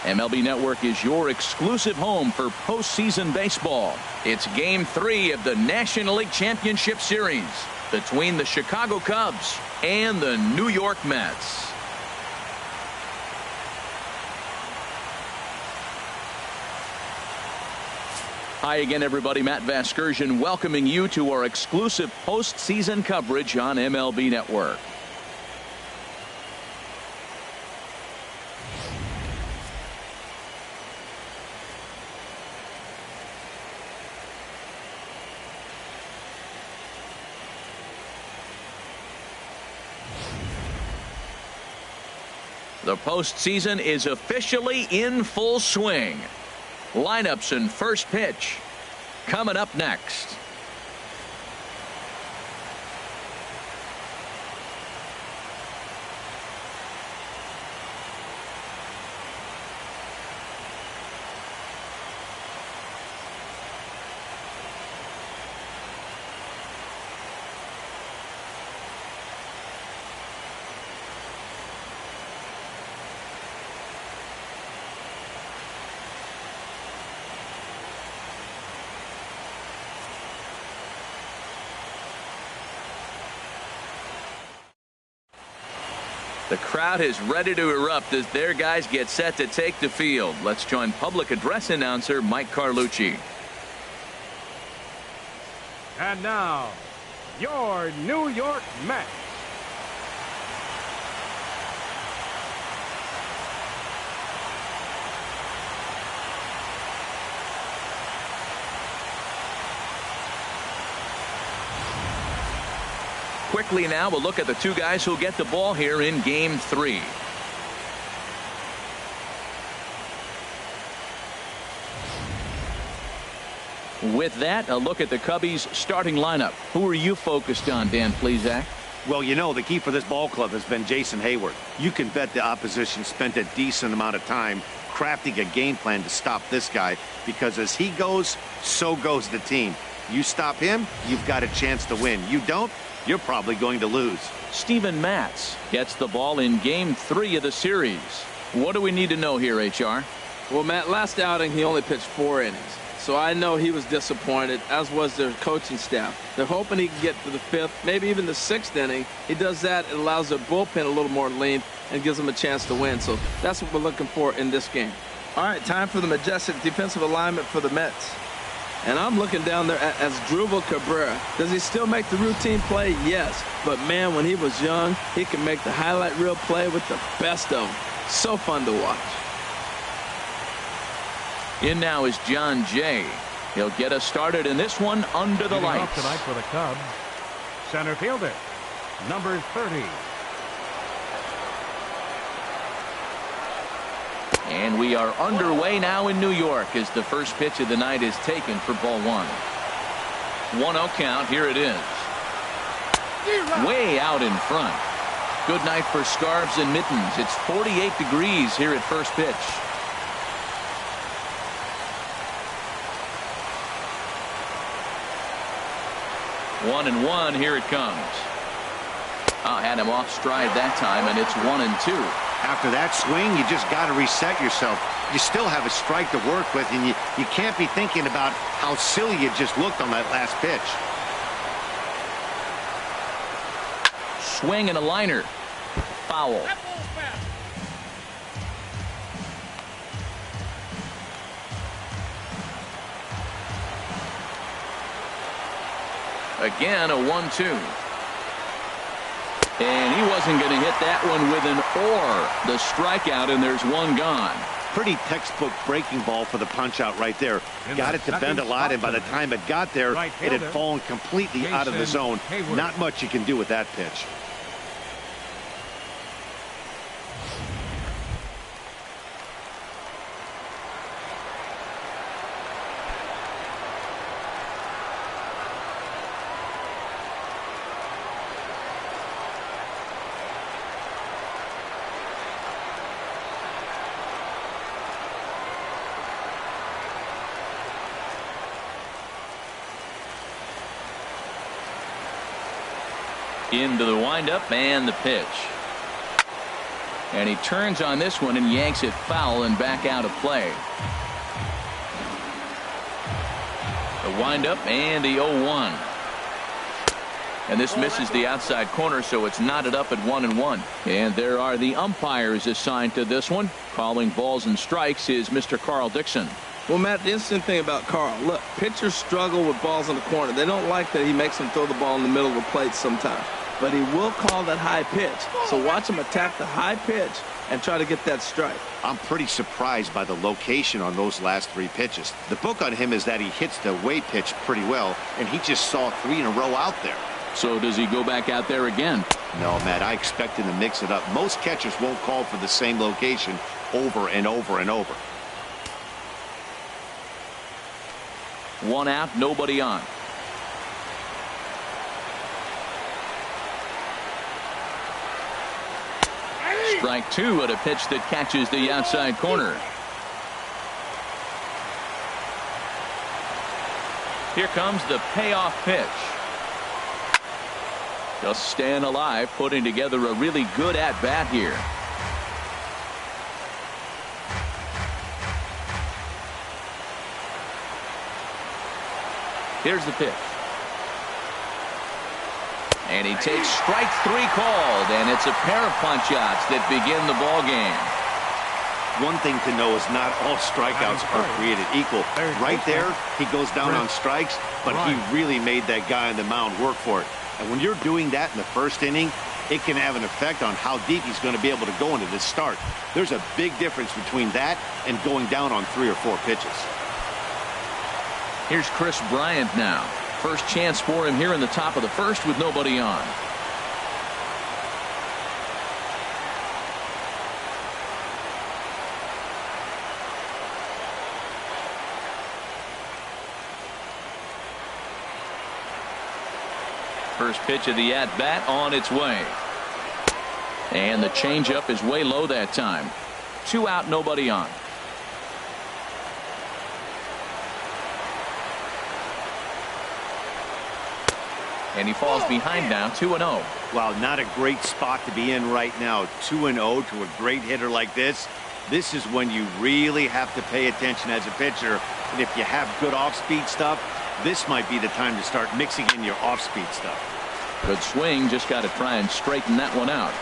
MLB Network is your exclusive home for postseason baseball. It's Game 3 of the National League Championship Series between the Chicago Cubs and the New York Mets. Hi again, everybody. Matt Vasgersian welcoming you to our exclusive postseason coverage on MLB Network. The postseason is officially in full swing. Lineups and first pitch coming up next. The crowd is ready to erupt as their guys get set to take the field. Let's join public address announcer Mike Carlucci. And now, your New York Mets. Quickly now, we'll look at the two guys who'll get the ball here in Game 3. With that, a look at the Cubbies' starting lineup. Who are you focused on, Dan Plesac? Well, you know, the key for this ball club has been Jason Hayward. You can bet the opposition spent a decent amount of time crafting a game plan to stop this guy, because as he goes, so goes the team. You stop him, you've got a chance to win. You don't, you're probably going to lose. Steven Matz gets the ball in Game 3 of the series. What do we need to know here, HR? Well, Matt, last outing he only pitched 4 innings. So I know he was disappointed, as was their coaching staff. They're hoping he can get to the 5th, maybe even the 6th inning. He does that, it allows their bullpen a little more length and gives them a chance to win. So that's what we're looking for in this game. All right, time for the majestic defensive alignment for the Mets. And I'm looking down there at Asdrubal Cabrera. Does he still make the routine play? Yes. But, man, when he was young, he could make the highlight reel play with the best of them. So fun to watch. In now is John Jay. He'll get us started in this one under the lights. Off tonight for the Cubs, center fielder, number 30. And we are underway now in New York as the first pitch of the night is taken for ball 1. 1-0 count. Here it is. Way out in front. Good night for scarves and mittens. It's 48 degrees here at first pitch. 1-1. Here it comes. Had him off stride that time, and it's 1-2. After that swing, you just got to reset yourself. You still have a strike to work with, and you can't be thinking about how silly you just looked on that last pitch. Swing and a liner. Foul. Again, a 1-2. And he wasn't going to hit that one with an or. The strikeout, and there's one gone. Pretty textbook breaking ball for the punch out right there. Got it to bend a lot, and by the time it got there, it had fallen completely out of the zone. Not much you can do with that pitch. Into the windup and the pitch. And he turns on this one and yanks it foul and back out of play. The windup and the 0-1. And this misses the outside corner, so it's knotted up at 1-1. And there are the umpires assigned to this one. Calling balls and strikes is Mr. Carl Dixon. Well, Matt, the interesting thing about Carl, look, pitchers struggle with balls in the corner. They don't like that he makes them throw the ball in the middle of the plate sometimes. But he will call that high pitch. So watch him attack the high pitch and try to get that strike. I'm pretty surprised by the location on those last 3 pitches. The book on him is that he hits the away pitch pretty well, and he just saw 3 in a row out there. So does he go back out there again? No, Matt, I expect him to mix it up. Most catchers won't call for the same location over and over and over. 1 out, nobody on. Strike 2 at a pitch that catches the outside corner. Here comes the payoff pitch. Just staying alive, putting together a really good at-bat here. Here's the pitch. And he takes strike 3 called, and it's a pair of punch-outs that begin the ball game. One thing to know is not all strikeouts are created equal. Right there, he goes down on strikes, but he really made that guy on the mound work for it. And when you're doing that in the first inning, it can have an effect on how deep he's going to be able to go into this start. There's a big difference between that and going down on 3 or 4 pitches. Here's Chris Bryant now. First chance for him here in the top of the first with nobody on. First pitch of the at-bat on its way. And the changeup is way low that time. 2 out, nobody on. And he falls behind now, 2-0. Wow, not a great spot to be in right now. 2-0 to a great hitter like this. This is when you really have to pay attention as a pitcher. And if you have good off-speed stuff, this might be the time to start mixing in your off-speed stuff. Good swing, just got to try and straighten that one out.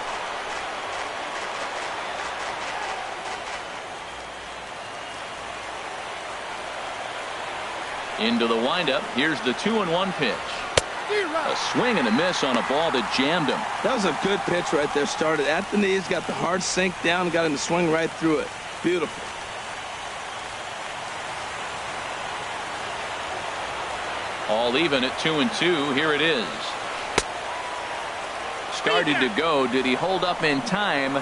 Into the windup. Here's the 2-1 pitch. A swing and a miss on a ball that jammed him. That was a good pitch right there. Started at the knees, got the hard sink down, got him to swing right through it. Beautiful. All even at 2-2. Here it is. Started to go. Did he hold up in time?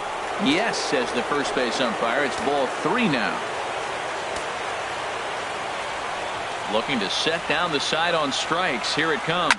Yes, says the first base umpire. It's ball 3 now. Looking to set down the side on strikes. Here it comes.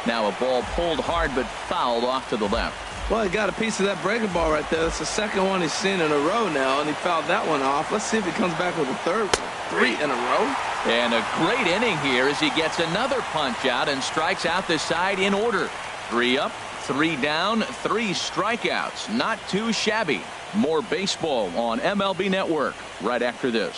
Now a ball pulled hard but fouled off to the left. Well, he got a piece of that breaking ball right there. That's the second one he's seen in a row now, and he fouled that one off. Let's see if he comes back with a third one. 3 in a row. And a great inning here as he gets another punch out and strikes out the side in order. 3 up, 3 down, 3 strikeouts. Not too shabby. More baseball on MLB Network right after this.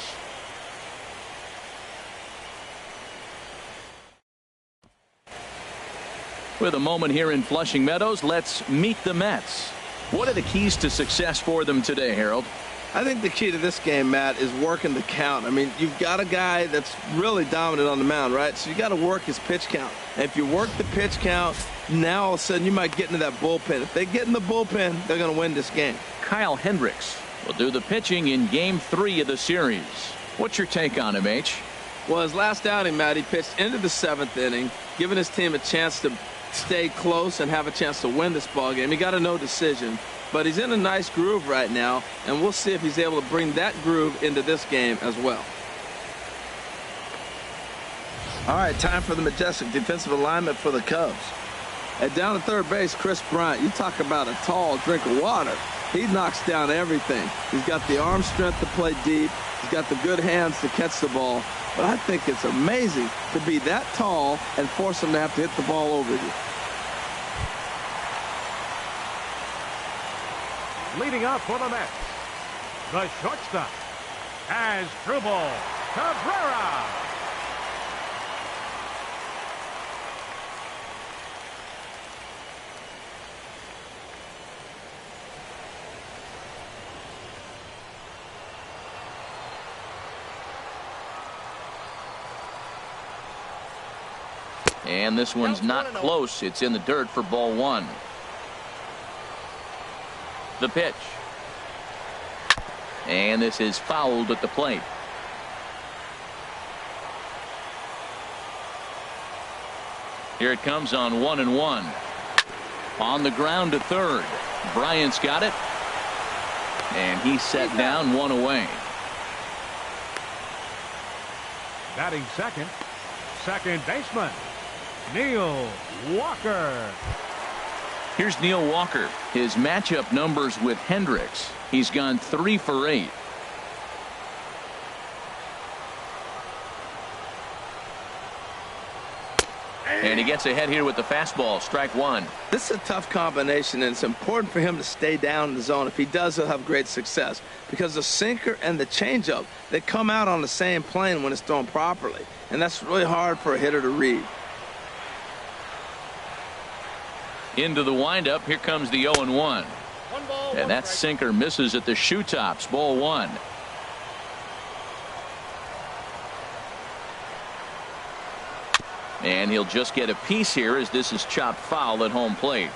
With a moment here in Flushing Meadows, let's meet the Mets. What are the keys to success for them today, Harold? I think the key to this game, Matt, is working the count. I mean, you've got a guy that's really dominant on the mound, right? So you got to work his pitch count. And if you work the pitch count, now all of a sudden you might get into that bullpen. If they get in the bullpen, they're going to win this game. Kyle Hendricks will do the pitching in Game 3 of the series. What's your take on him, H? Well, his last outing, Matt, he pitched into the 7th inning, giving his team a chance to stay close and have a chance to win this ball game. He got a no decision, but he's in a nice groove right now, and we'll see if he's able to bring that groove into this game as well. All right, time for the majestic defensive alignment for the Cubs. And down at third base, Chris Bryant. You talk about a tall drink of water. He knocks down everything. He's got the arm strength to play deep. He's got the good hands to catch the ball. But I think it's amazing to be that tall and force him to have to hit the ball over you. Leading up for the Mets, the shortstop, Asdrubal Cabrera. And this one's not close. It's in the dirt for ball one. The pitch. And this is fouled at the plate. Here it comes on 1-1. On the ground to third. Bryant's got it. And he's set down, one away. Batting second, second baseman, Neil Walker. Here's Neil Walker. His matchup numbers with Hendricks. He's gone 3 for 8. And he gets ahead here with the fastball. Strike one. This is a tough combination, and it's important for him to stay down in the zone. If he does, he'll have great success, because the sinker and the changeup, they come out on the same plane when it's thrown properly, and that's really hard for a hitter to read. Into the windup. Here comes the 0-1. And that sinker misses at the shoe tops. Ball one. And he'll just get a piece here as this is chopped foul at home plate.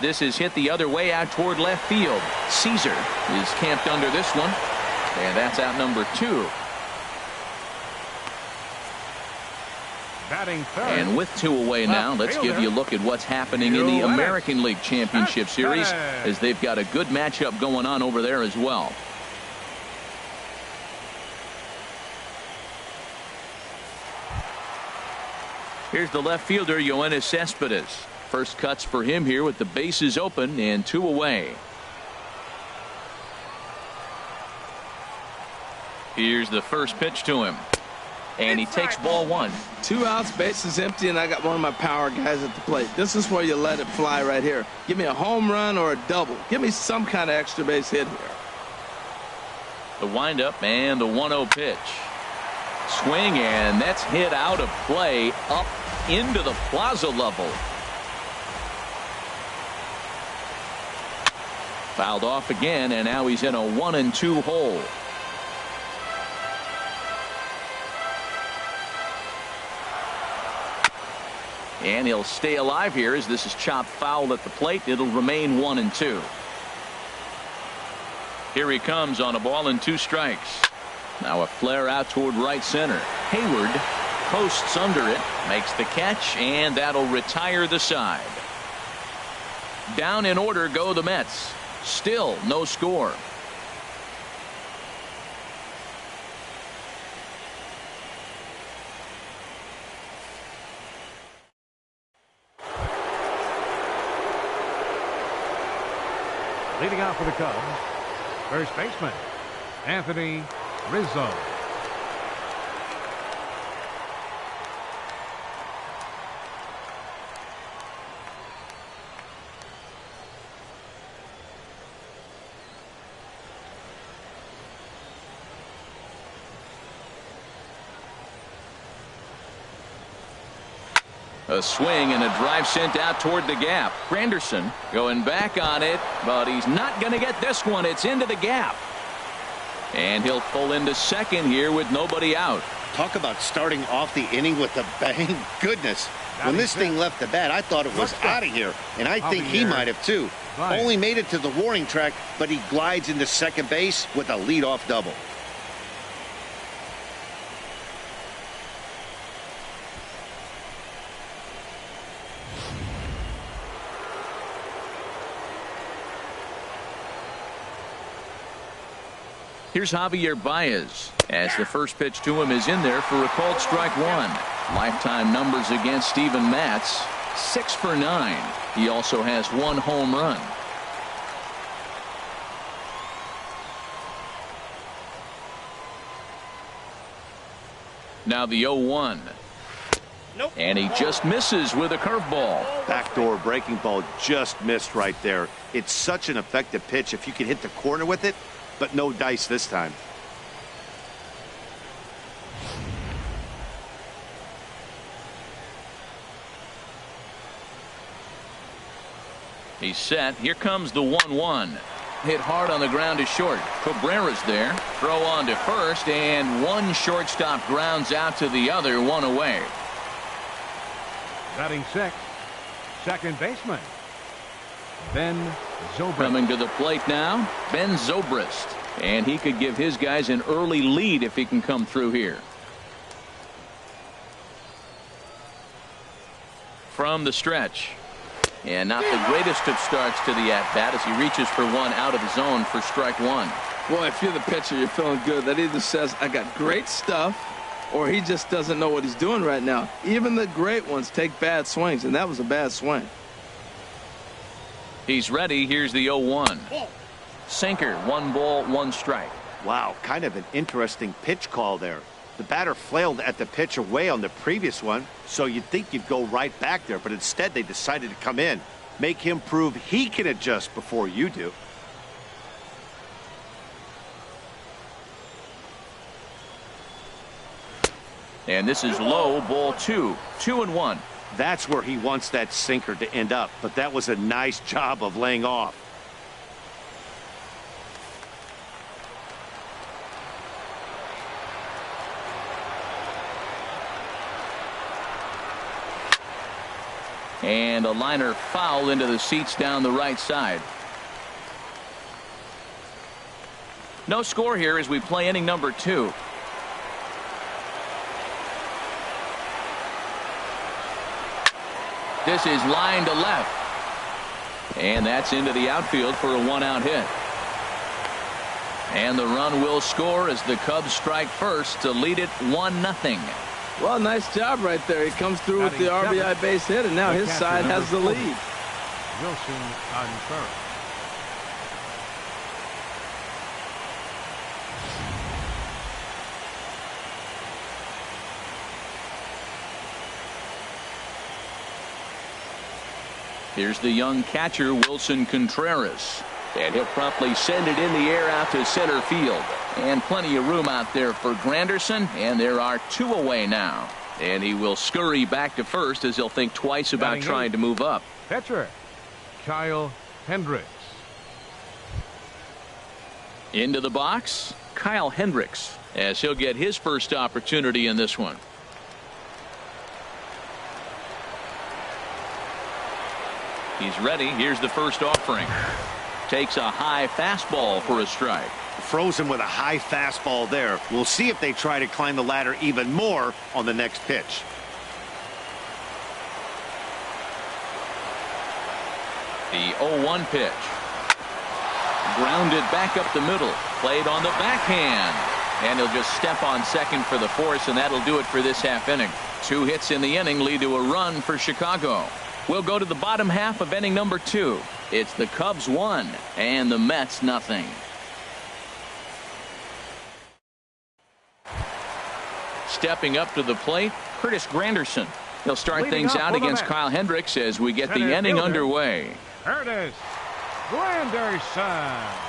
This is hit the other way out toward left field. Caesar is camped under this one. And that's out number 2. Batting third. And with 2 away now, let's give you a look at what's happening in the American League Championship Series, as they've got a good matchup going on over there as well. Here's the left fielder, Yoenis Cespedes. First cuts for him here with the bases open and 2 away. Here's the first pitch to him. And he takes ball one. 2 outs, bases empty, and I got one of my power guys at the plate. This is where you let it fly right here. Give me a home run or a double. Give me some kind of extra base hit here. The windup and the 1-0 pitch. Swing, and that's hit out of play up into the plaza level. Fouled off again, and now he's in a 1-2 hole. And he'll stay alive here as this is chopped foul at the plate. It'll remain 1-2. Here he comes on a ball and 2 strikes. Now a flare out toward right center. Hayward posts under it, makes the catch, and that'll retire the side. Down in order go the Mets. Still no score. Leading off for the Cubs, first baseman, Anthony Rizzo. A swing and a drive sent out toward the gap. Granderson going back on it, but he's not going to get this one. It's into the gap. And he'll pull into second here with nobody out. Talk about starting off the inning with a bang. Goodness. When this thing left the bat, I thought it was out of here. And I think he might have too. Only made it to the warning track, but he glides into second base with a leadoff double. Here's Javier Baez as the first pitch to him is in there for a called strike one. Lifetime numbers against Steven Matz, 6 for 9. He also has 1 home run. Now the 0-1. And he just misses with a curveball. Backdoor breaking ball just missed right there. It's such an effective pitch if you can hit the corner with it, but no dice this time. He's set. Here comes the 1-1. Hit hard on the ground to short. Cabrera's there. Throw on to first, and one shortstop grounds out to the other, one away. Batting sixth, second baseman, Ben Zobrist. Coming to the plate now, Ben Zobrist. And he could give his guys an early lead if he can come through here. From the stretch. And not the greatest of starts to the at-bat as he reaches for one out of his own for strike one. Boy, if you're the pitcher, you're feeling good. That either says, I got great stuff, or he just doesn't know what he's doing right now. Even the great ones take bad swings, and that was a bad swing. He's ready. Here's the 0-1. Sinker, 1 ball, 1 strike. Wow, kind of an interesting pitch call there. The batter flailed at the pitch away on the previous one, so you'd think you'd go right back there, but instead they decided to come in. Make him prove he can adjust before you do. And this is low, ball 2. 2-1. That's where he wants that sinker to end up, but that was a nice job of laying off. And a liner foul into the seats down the right side. No score here as we play inning number 2. This is line to left. And that's into the outfield for a 1-out hit. And the run will score as the Cubs strike first to lead it 1-0. Well, nice job right there. He comes through with the RBI base hit, and now his side has the lead. Wilson on first. Here's the young catcher, Wilson Contreras. And he'll promptly send it in the air out to center field. And plenty of room out there for Granderson. And there are 2 away now. And he will scurry back to first as he'll think twice about trying to move up. Pitcher, Kyle Hendricks. Into the box, Kyle Hendricks, as he'll get his first opportunity in this one. He's ready. Here's the first offering. Takes a high fastball for a strike. Frozen with a high fastball there. We'll see if they try to climb the ladder even more on the next pitch. The 0-1 pitch. Grounded back up the middle. Played on the backhand. And he'll just step on second for the force, and that'll do it for this half inning. 2 hits in the inning lead to a run for Chicago. We'll go to the bottom half of inning number 2. It's the Cubs 1 and the Mets nothing. Stepping up to the plate, Curtis Granderson. He'll start things out against Kyle Hendricks as we get the inning underway. Curtis Granderson.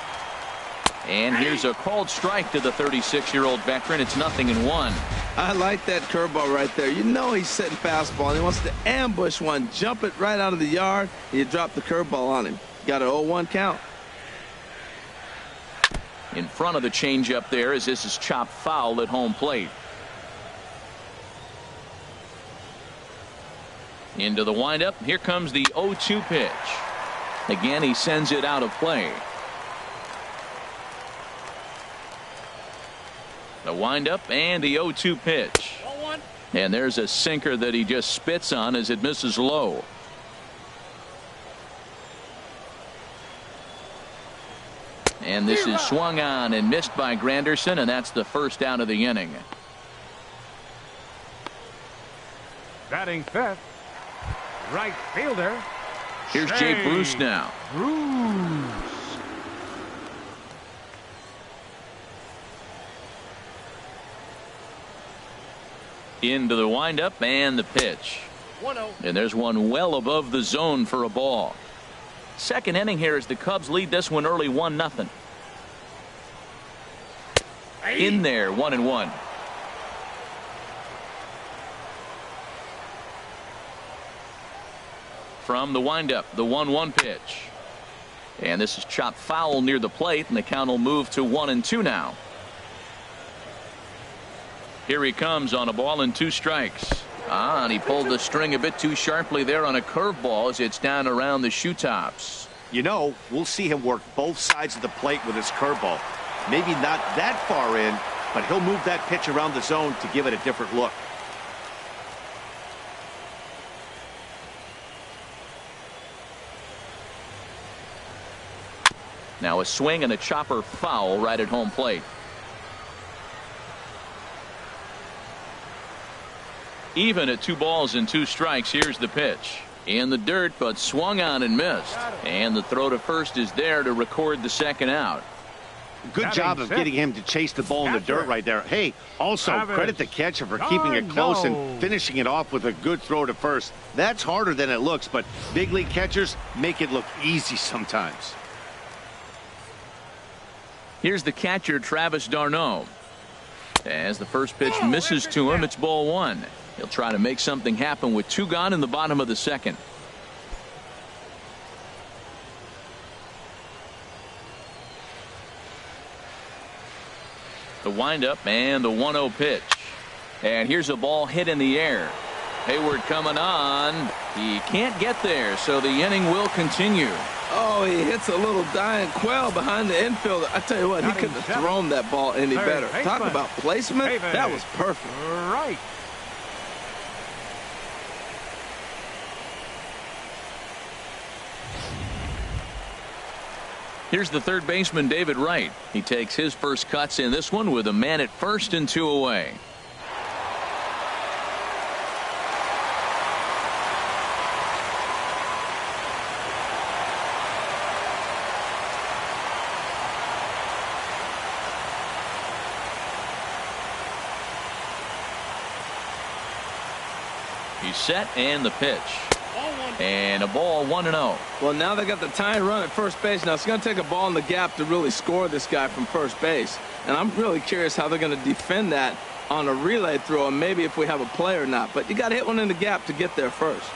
And here's a called strike to the 36-year-old veteran. It's 0-1. I like that curveball right there. You know he's setting fastball, and he wants to ambush one, jump it right out of the yard, and you drop the curveball on him. Got an 0-1 count. In front of the changeup there as this is chopped foul at home plate. Into the windup. Here comes the 0-2 pitch. Again, he sends it out of play. The windup and the 0-2 pitch. And there's a sinker that he just spits on as it misses low. And this is swung on and missed by Granderson, and that's the first out of the inning. Batting fifth, right fielder. Here's Jay Bruce now. Bruce. Into the windup and the pitch. 1-0. And there's one well above the zone for a ball. Second inning here as the Cubs lead this one early 1-0. In there, 1-1. From the windup, the 1-1 pitch. And this is chopped foul near the plate, and the count will move to 1-2 now. Here he comes on a ball and 2 strikes. And he pulled the string a bit too sharply there on a curveball as it's down around the shoe tops. You know, we'll see him work both sides of the plate with his curveball. Maybe not that far in, but he'll move that pitch around the zone to give it a different look. Now a swing and a chopper foul right at home plate. Even at 2 balls and 2 strikes. Here's the pitch. In the dirt, but swung on and missed. And the throw to first is there to record the second out. Good job of getting him to chase the ball in the dirt right there. Hey, also credit the catcher for keeping it close and finishing it off with a good throw to first. That's harder than it looks, but big league catchers make it look easy sometimes. Here's the catcher, Travis d'Arnaud. As the first pitch misses to him, it's ball 1. He'll try to make something happen with 2 gone in the bottom of the second. The windup and the 1-0 pitch. And here's a ball hit in the air. Hayward coming on. He can't get there, so the inning will continue. Oh, he hits a little dying quail behind the infielder. I tell you what, he couldn't have thrown that ball any better. Talk about placement. That was perfect. Right. Here's the third baseman, David Wright. He takes his first cuts in this one with a man at first and 2 away. He's set and the pitch. And a ball 1-0. Well, now they got the tying run at first base. Now it's going to take a ball in the gap to really score this guy from first base. And I'm really curious how they're going to defend that on a relay throw, and maybe if we have a play or not. But you got to hit one in the gap to get there first.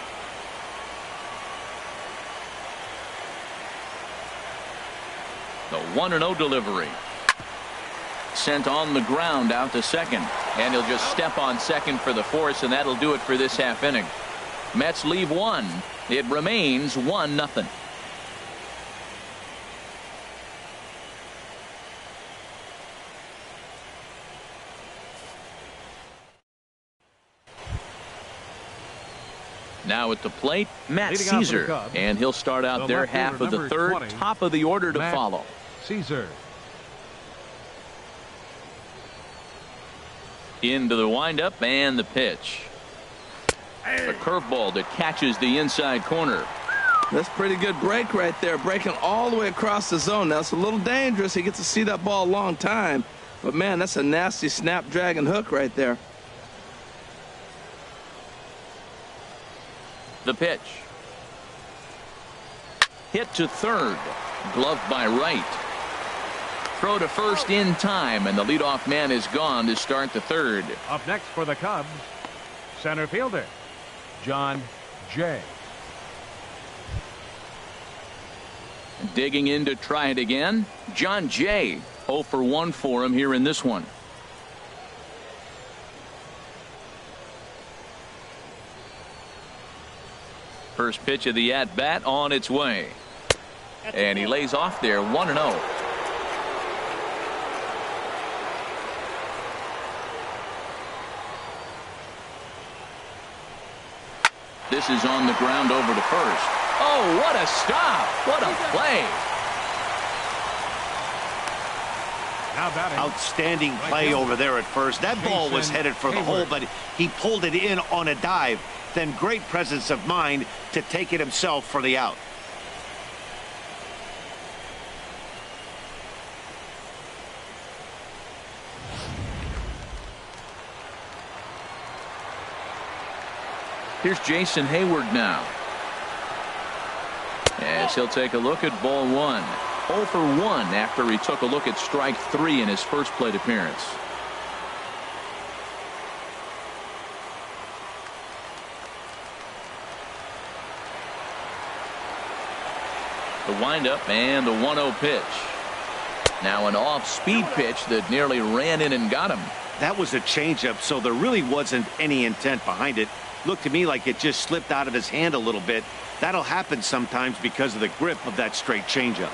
The 1-0 delivery. Sent on the ground out to second. And he'll just step on second for the force, and that'll do it for this half inning. Mets leave 1. It remains 1-0. Now at the plate, Matt Caesar, and he'll start out their half of the third, 20, top of the order to follow. Caesar. Into the windup and the pitch. A curveball that catches the inside corner. That's pretty good break right there, breaking all the way across the zone. Now it's a little dangerous. He gets to see that ball a long time, but man, that's a nasty snapdragon hook right there. The pitch. Hit to third. Gloved by Wright. Throw to first in time, and the leadoff man is gone to start the third. Up next for the Cubs, center fielder, John Jay. Digging in to try it again, John Jay. 0 for 1 for him here in this one. First pitch of the at-bat on its way. And he lays off there, 1-0. This is on the ground over to first. Oh, what a stop. What a play. Outstanding play over there at first. That ball was headed for the hole, but he pulled it in on a dive. Then great presence of mind to take it himself for the out. Here's Jason Hayward now. As he'll take a look at ball 1. 0 for 1 after he took a look at strike 3 in his first plate appearance. The windup and the 1-0 pitch. Now an off-speed pitch that nearly ran in and got him. That was a changeup, so there really wasn't any intent behind it. Looked to me like it just slipped out of his hand a little bit. That'll happen sometimes because of the grip of that straight changeup.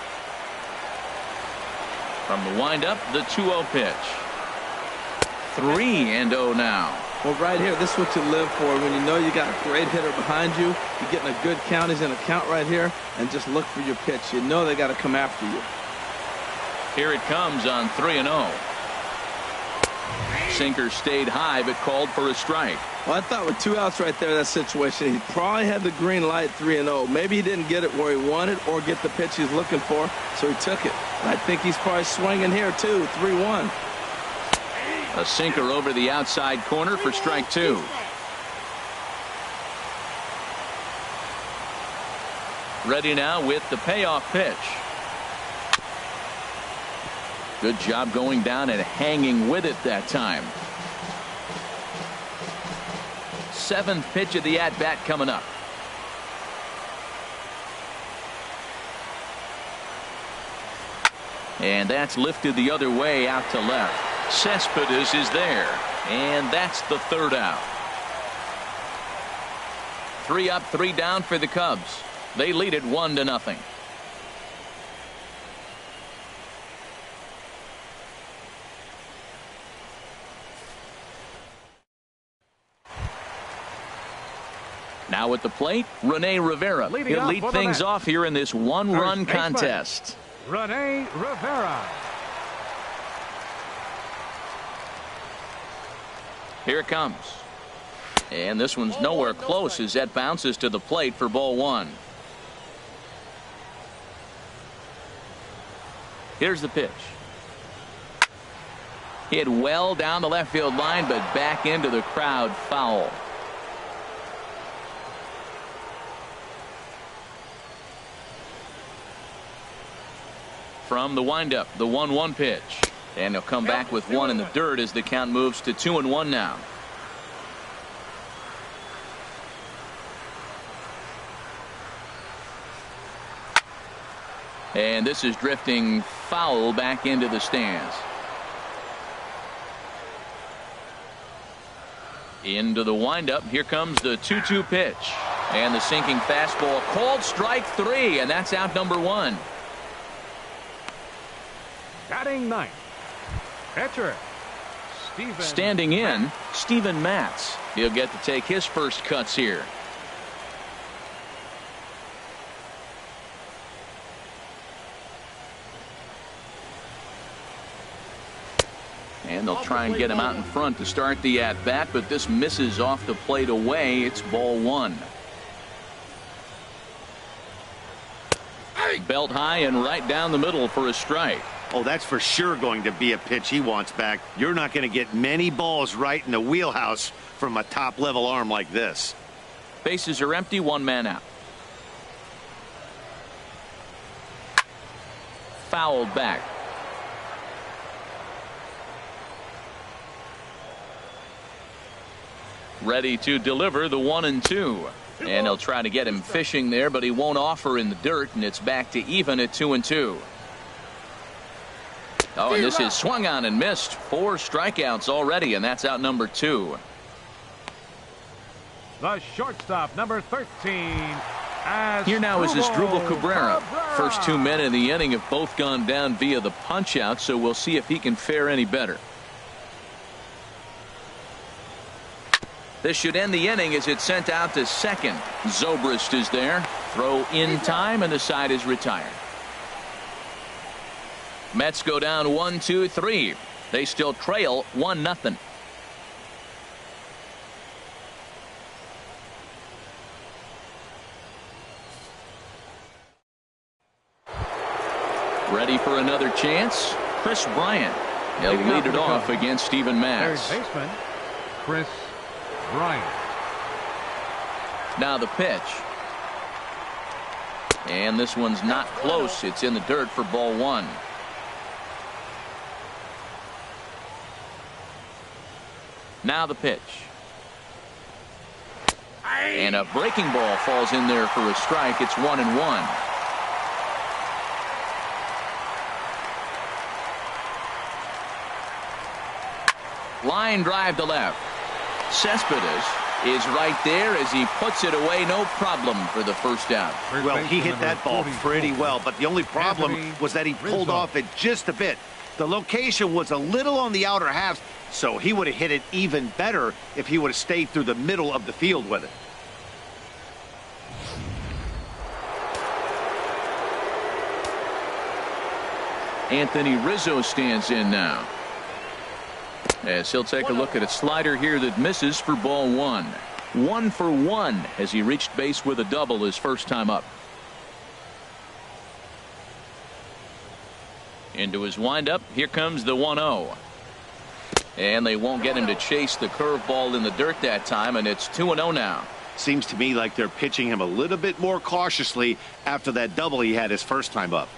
From the windup, the 2-0 pitch. 3-0 now. Well, right here, this is what you live for. When you know you got a great hitter behind you, you're getting a good count. He's in a count right here, and just look for your pitch. You know they got to come after you. Here it comes on 3-0. Sinker stayed high, but called for a strike. Well, I thought with 2 outs right there in that situation, he probably had the green light 3-0. Maybe he didn't get it where he wanted or get the pitch he's looking for, so he took it. And I think he's probably swinging here, too, 3-1. A sinker over the outside corner for strike 2. Ready now with the payoff pitch. Good job going down and hanging with it that time. 7th pitch of the at-bat coming up. And that's lifted the other way out to left. Cespedes is there, and that's the 3rd out. 3 up, 3 down for the Cubs. They lead it 1-0. Now at the plate, Rene Rivera. He'll lead things off here in this 1-run contest. Rene Rivera. Here it comes. And this one's nowhere close as that bounces to the plate for ball 1. Here's the pitch. Hit well down the left field line, but back into the crowd, foul. From the windup, the 1-1 pitch. And he'll come back with 1 in the dirt as the count moves to 2-1 now. And this is drifting foul back into the stands. Into the windup. Here comes the 2-2 pitch. And the sinking fastball called strike 3, and that's out number 1. Batting 9th. Pitcher. Standing in, Steven Matz. He'll get to take his first cuts here. And they'll try and get him out in front to start the at-bat, but this misses off the plate away. It's ball 1. Belt high and right down the middle for a strike. Oh, that's for sure going to be a pitch he wants back. You're not going to get many balls right in the wheelhouse from a top-level arm like this. Bases are empty, 1 man out. Fouled back. Ready to deliver the 1-2. And he'll try to get him fishing there, but he won't offer in the dirt, and it's back to even at 2-2. Oh, and this is swung on and missed. 4 strikeouts already, and that's out number 2. The shortstop, number 13. Here now is Asdrubal Cabrera. First 2 men in the inning have both gone down via the punch-out, so we'll see if he can fare any better. This should end the inning as it's sent out to second. Zobrist is there. Throw in time, and the side is retired. Mets go down 1-2-3. They still trail 1-0. Ready for another chance? Chris Bryant. He'll lead it off against Steven Matz. Third baseman, Chris Bryant. Now the pitch. And this one's not close. It's in the dirt for ball one. Now the pitch. And a breaking ball falls in there for a strike. It's 1-1. Line drive to left. Cespedes is right there as he puts it away. No problem for the first out. Well, he hit that ball pretty well, but the only problem was that he pulled off it just a bit. The location was a little on the outer half, so he would have hit it even better if he would have stayed through the middle of the field with it. Anthony Rizzo stands in now, as he'll take a look at a slider here that misses for ball one. 1 for 1 as he reached base with a double his first time up. Into his windup. Here comes the 1-0. And they won't get him to chase the curveball in the dirt that time, and it's 2-0 now. Seems to me like they're pitching him a little bit more cautiously after that double he had his first time up.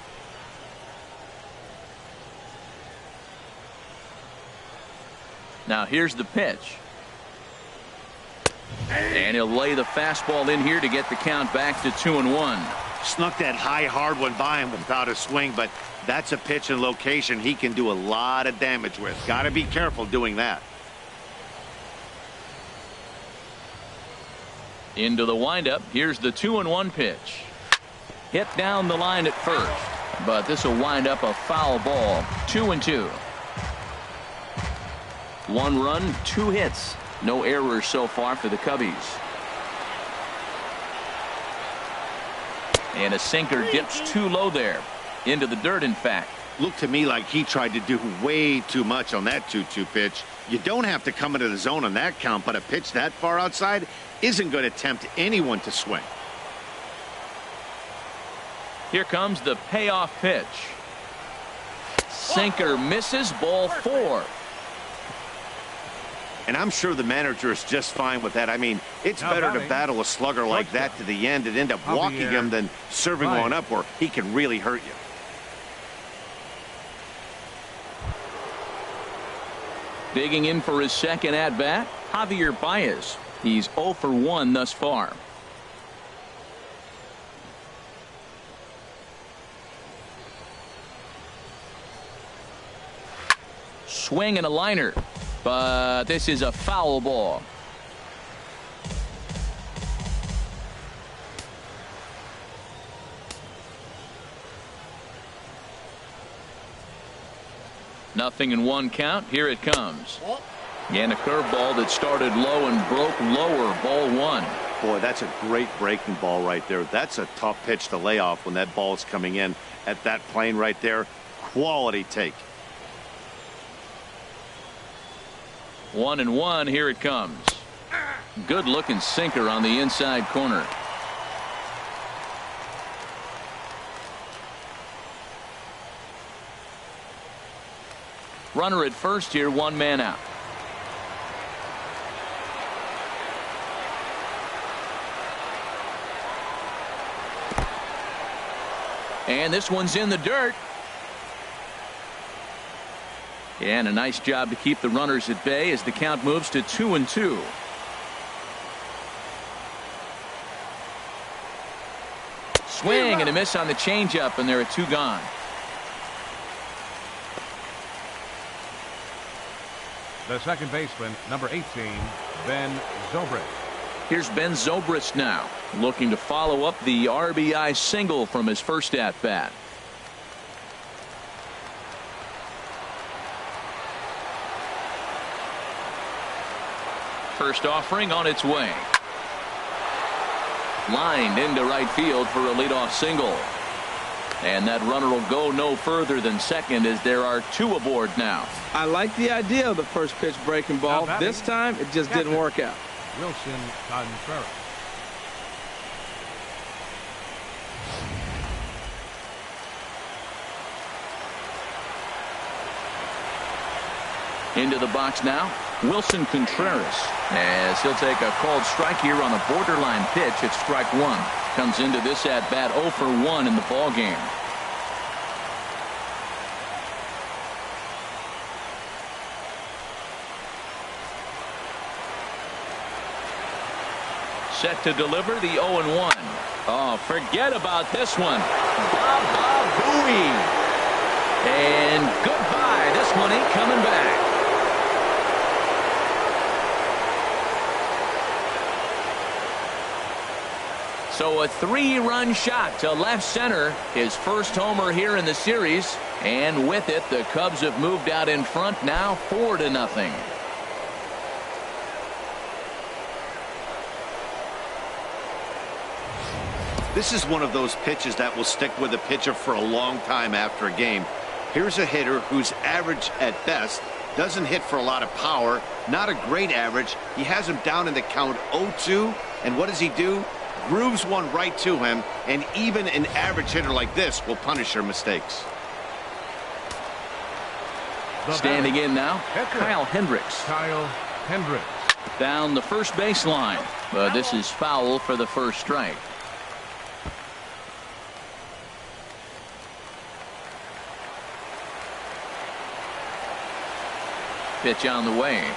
Now here's the pitch. And he'll lay the fastball in here to get the count back to 2-1. Snuck that high hard one by him without a swing, but that's a pitch and location he can do a lot of damage with. Got to be careful doing that. Into the windup. Here's the 2-1 pitch. Hit down the line at first, but this will wind up a foul ball. 2-2. 1 run, 2 hits. No errors so far for the Cubbies. And a sinker dips too low there. Into the dirt, in fact. Looked to me like he tried to do way too much on that 2-2 pitch. You don't have to come into the zone on that count, but a pitch that far outside isn't going to tempt anyone to swing. Here comes the payoff pitch. Sinker misses, ball 4. And I'm sure the manager is just fine with that. I mean, it's better to battle a slugger like that to the end and end up walking him than serving one up where he can really hurt you. Digging in for his second at-bat, Javier Baez. He's 0 for 1 thus far. Swing and a liner. But this is a foul ball. Nothing in 1 count. Here it comes. And a curveball that started low and broke lower. Ball 1. Boy, that's a great breaking ball right there. That's a tough pitch to lay off when that ball is coming in at that plane right there. Quality take. 1-1. Here it comes. Good looking sinker on the inside corner. Runner at first here, 1 man out. And this one's in the dirt. And a nice job to keep the runners at bay as the count moves to 2-2. Swing and a miss on the changeup, and there are 2 gone. The second baseman, number 18, Ben Zobrist. Here's Ben Zobrist now, looking to follow up the RBI single from his first at-bat. First offering on its way. Lined into right field for a leadoff single. And that runner will go no further than second as there are 2 aboard now. I like the idea of the first pitch breaking ball. This time it just didn't work out. Wilson Contreras. Into the box now, Wilson Contreras, as he'll take a called strike here on a borderline pitch. It's strike one. Comes into this at bat 0 for 1 in the ball game. Set to deliver the 0-1. Oh, forget about this one. Booey. And goodbye. This one ain't coming back. So a 3-run shot to left center. His first homer here in the series. And with it, the Cubs have moved out in front now 4-0. This is one of those pitches that will stick with a pitcher for a long time after a game. Here's a hitter who's average at best, doesn't hit for a lot of power, not a great average. He has him down in the count 0-2, and what does he do? Grooves one right to him, and even an average hitter like this will punish your mistakes. Standing in now, Kyle Hendricks. Kyle Hendricks. Down the first baseline, but this is foul for the first strike. Pitch on the way.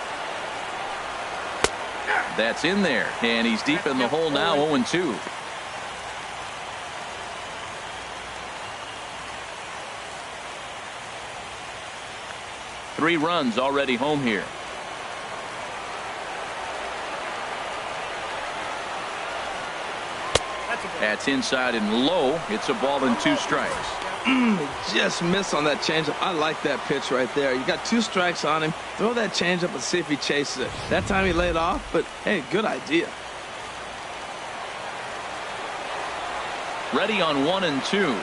That's in there, and he's deep in the hole now, 0-2. Three runs already home here. That's inside and low. It's a ball and 2 strikes. Just missed on that changeup. I like that pitch right there. You got 2 strikes on him. Throw that changeup and see if he chases it. That time he laid off, but hey, good idea. Ready on 1-2.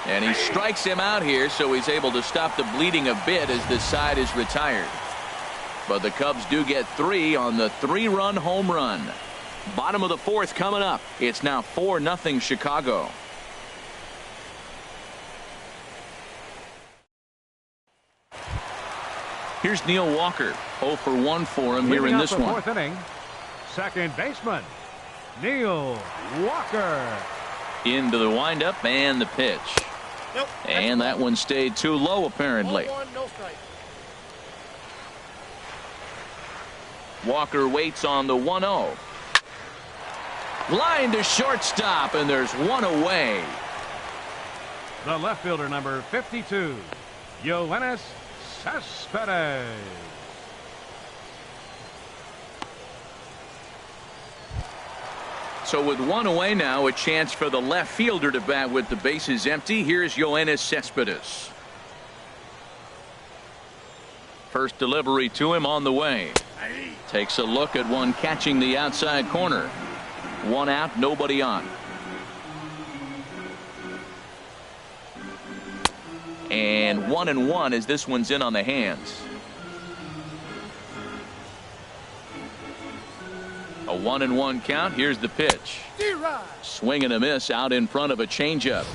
And he strikes him out here, so he's able to stop the bleeding a bit as this side is retired. But the Cubs do get 3 on the 3-run home run. Bottom of the 4th coming up. It's now 4-0 Chicago. Here's Neil Walker. 0 for 1 for him here in this one. 4th inning, second baseman, Neil Walker. Into the windup and the pitch. Nope, and that one stayed too low, apparently. 1-1, no strike. Walker waits on the 1-0. Line to shortstop, and there's one away. The left fielder, number 52, Yoenis Cespedes. So with one away now, a chance for the left fielder to bat with the bases empty. Here's Yoenis Cespedes. First delivery to him on the way. Takes a look at one catching the outside corner. One out, nobody on. And 1-1 as this one's in on the hands. A 1-1 count. Here's the pitch. Swing and a miss out in front of a changeup.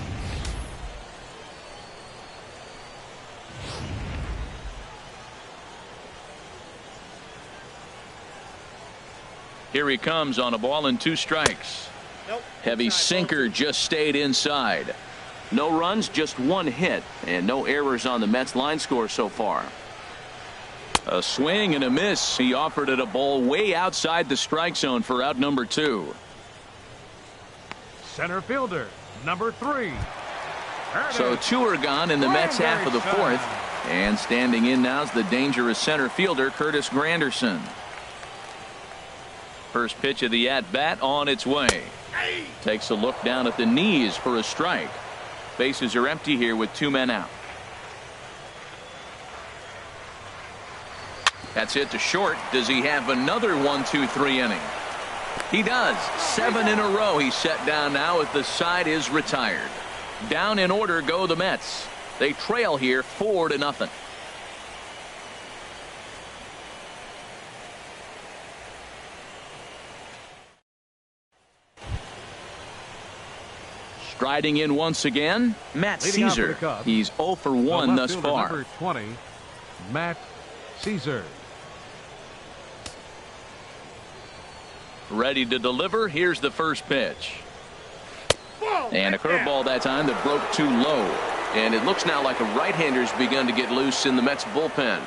Here he comes on a ball and 2 strikes. Nope. Heavy sinker just stayed inside. No runs, just 1 hit, and no errors on the Mets line score so far. A swing and a miss. He offered it a ball way outside the strike zone for out number 2. Center fielder, number 3. So 2 are gone in the Mets half of the 4th. And standing in now is the dangerous center fielder, Curtis Granderson. First pitch of the at-bat on its way. Takes a look down at the knees for a strike. Bases are empty here with 2 men out. That's hit to short. Does he have another 1-2-3 inning? He does. 7 in a row he's set down now as the side is retired. Down in order go the Mets. They trail here 4-0. Striding in once again, Matt Leading off for Caesar. the Cubs, He's 0 for 1 thus fielder, far. number 20, Matt Caesar. Ready to deliver. Here's the first pitch. And a curveball that time that broke too low. And it looks now like a right-hander's begun to get loose in the Mets bullpen.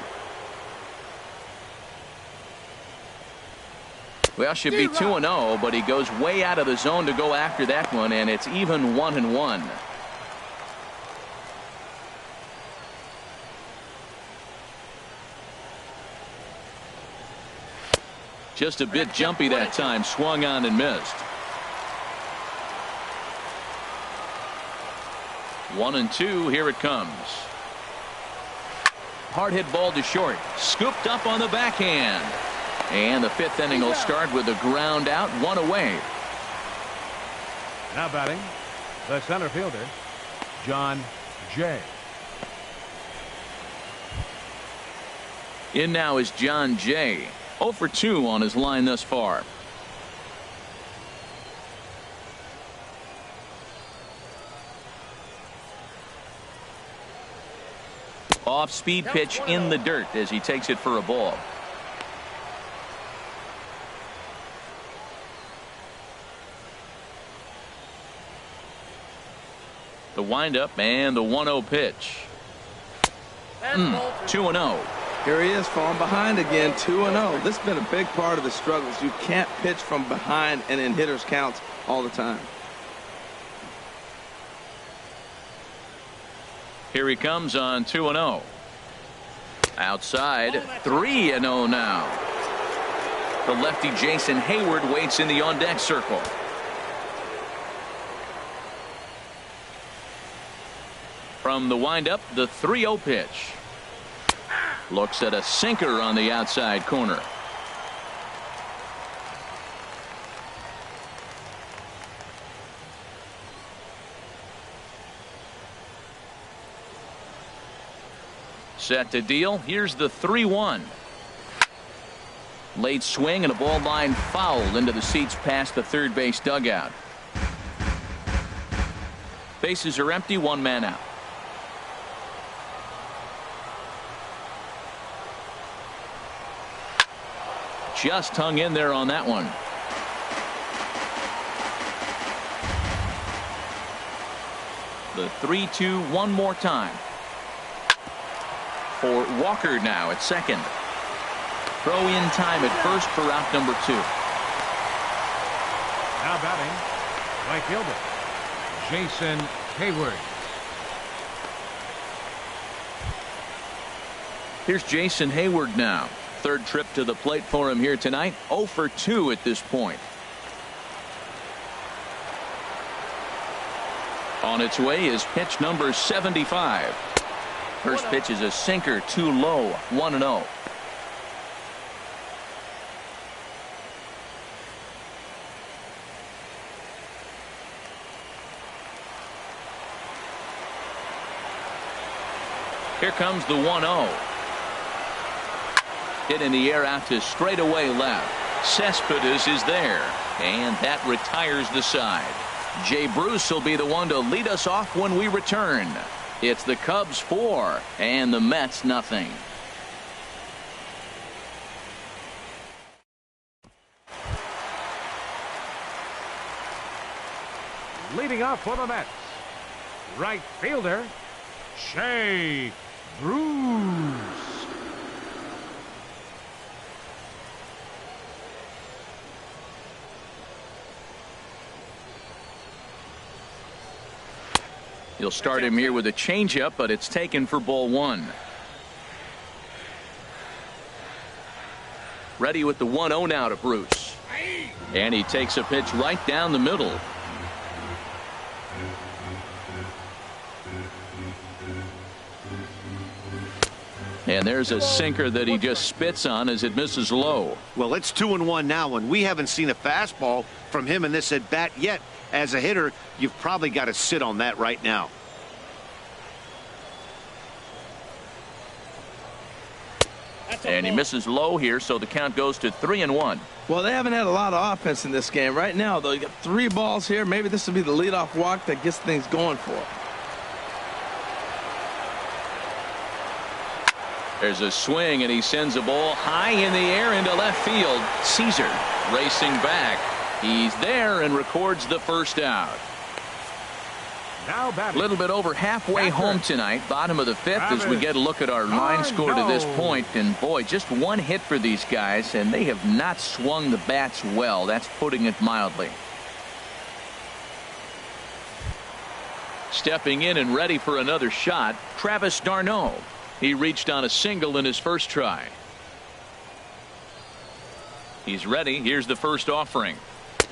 Well, should be 2-0, but he goes way out of the zone to go after that one, and it's even 1-1. Just a bit jumpy that time, swung on and missed. 1-2, here it comes. Hard hit ball to short, scooped up on the backhand. And the fifth inning will start with a ground out, one away. Now batting, the center fielder, John Jay. In now is John Jay. 0 for 2 on his line thus far. Off-speed pitch in the dirt as he takes it for a ball. The windup and the 1-0 pitch. 2-0. Here he is falling behind again, 2-0. This has been a big part of the struggles. You can't pitch from behind and in hitters counts all the time. Here he comes on 2-0. Outside, 3-0 now. The lefty Jason Hayward waits in the on-deck circle. From the windup, the 3-0 pitch. Looks at a sinker on the outside corner. Set to deal. Here's the 3-1. Late swing and a ball line foul into the seats past the third base dugout. Bases are empty, one man out. Just hung in there on that one. The 3-2 one more time. For Walker now at second. Throw in time at first for out number 2. Now batting, right fielder, Jason Hayward. Here's Jason Hayward now. Third trip to the plate for him here tonight. 0 for 2 at this point. On its way is pitch number 75. First pitch is a sinker, too low, 1-0. Here comes the 1-0. Hit in the air out to straightaway left. Cespedes is there, and that retires the side. Jay Bruce will be the one to lead us off when we return. It's the Cubs 4 and the Mets nothing. Leading off for the Mets, right fielder, Jay Bruce. You'll start him here with a changeup, but it's taken for ball 1. Ready with the 1-0 now to Bruce. And he takes a pitch right down the middle. And there's a sinker that he just spits on as it misses low. Well, it's 2-1 now, and we haven't seen a fastball from him in this at bat yet. As a hitter, you've probably got to sit on that right now. And he misses low here, so the count goes to 3-1. Well, they haven't had a lot of offense in this game. Right now, though, you got 3 balls here. Maybe this will be the leadoff walk that gets things going for it. There's a swing, and he sends a ball high in the air into left field. Caesar racing back. He's there and records the first out. Now a little bit over halfway home tonight, bottom of the fifth, as we get a look at our line score to this point. And boy, just one hit for these guys, and they have not swung the bats well. That's putting it mildly. Stepping in and ready for another shot, Travis d'Arnaud. He reached on a single in his first try. He's ready. Here's the first offering.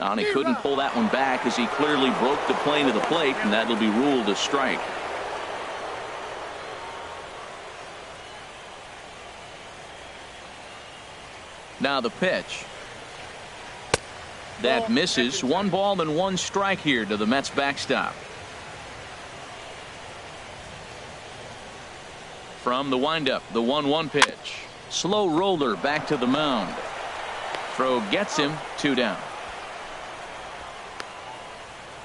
And he couldn't pull that one back as he clearly broke the plane of the plate, and that'll be ruled a strike. Now the pitch. That misses. 1 ball and 1 strike here to the Mets backstop. From the windup, the 1-1 pitch. Slow roller back to the mound. Throw gets him, 2 down.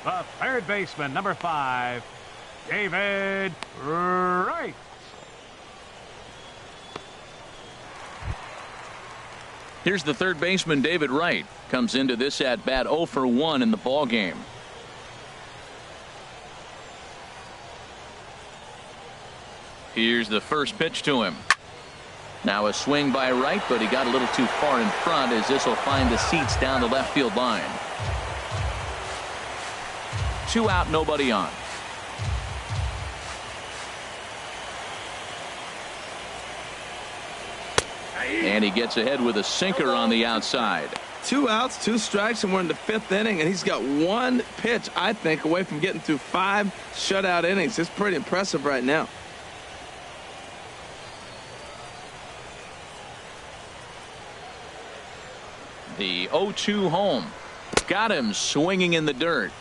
The third baseman, number 5, David Wright. Here's the third baseman, David Wright. Comes into this at bat 0 for 1 in the ball game. Here's the first pitch to him. Now a swing by Wright, but he got a little too far in front as this will find the seats down the left field line. 2 out, nobody on. And he gets ahead with a sinker on the outside. 2 outs, 2 strikes, and we're in the 5th inning, and he's got 1 pitch, I think, away from getting through 5 shutout innings. It's pretty impressive right now. The 0-2 home. Got him swinging in the dirt.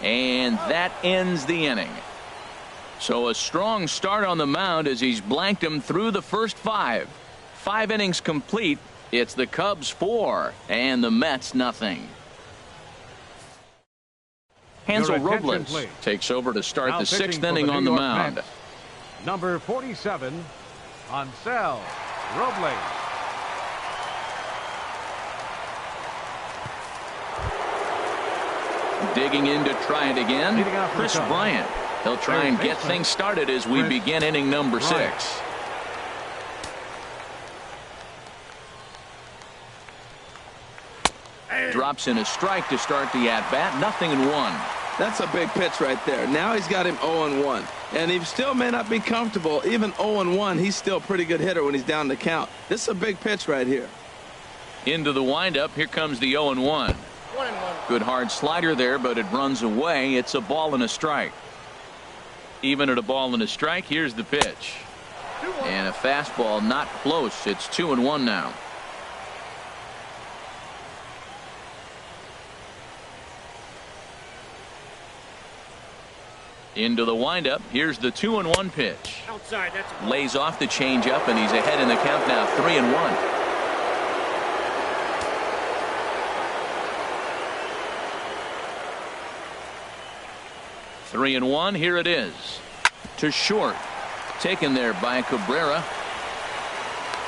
And that ends the inning. So a strong start on the mound as he's blanked him through the first 5. 5 innings complete. It's the Cubs 4 and the Mets nothing. Hansel Robles takes over to start the 6th inning on the mound. Mets, number 47, Hansel Robles. Digging in to try it again, Chris Bryant. He'll try and get things started as we begin inning number 6. Drops in a strike to start the at-bat. 0-1. That's a big pitch right there. Now he's got him 0-1. And he still may not be comfortable. Even 0-1, he's still a pretty good hitter when he's down the count. This is a big pitch right here. Into the windup. Here comes the 0-1. Good hard slider there, but it runs away. It's a ball and a strike. Even at a ball and a strike, here's the pitch. And a fastball not close. It's 2-1 now. Into the windup. Here's the 2-1 pitch. Outside, that's lays off the changeup, and he's ahead in the count now. 3-1. Here it is. To short. Taken there by Cabrera.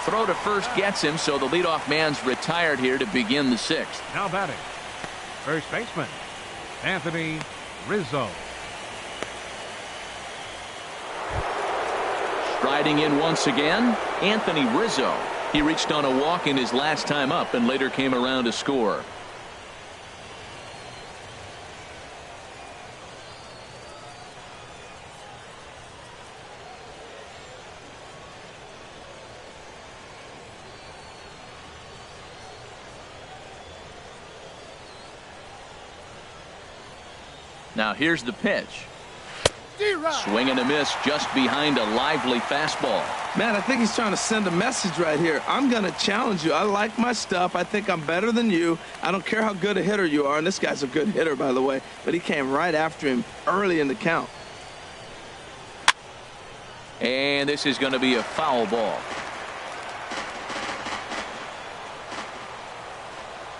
Throw to first gets him, so the leadoff man's retired here to begin the 6th. Now batting, first baseman, Anthony Rizzo. Striding in once again, Anthony Rizzo. He reached on a walk in his last time up and later came around to score. Now here's the pitch. Swing and a miss just behind a lively fastball. Man, I think he's trying to send a message right here. I'm going to challenge you. I like my stuff. I think I'm better than you. I don't care how good a hitter you are. And this guy's a good hitter, by the way. But he came right after him early in the count. And this is going to be a foul ball.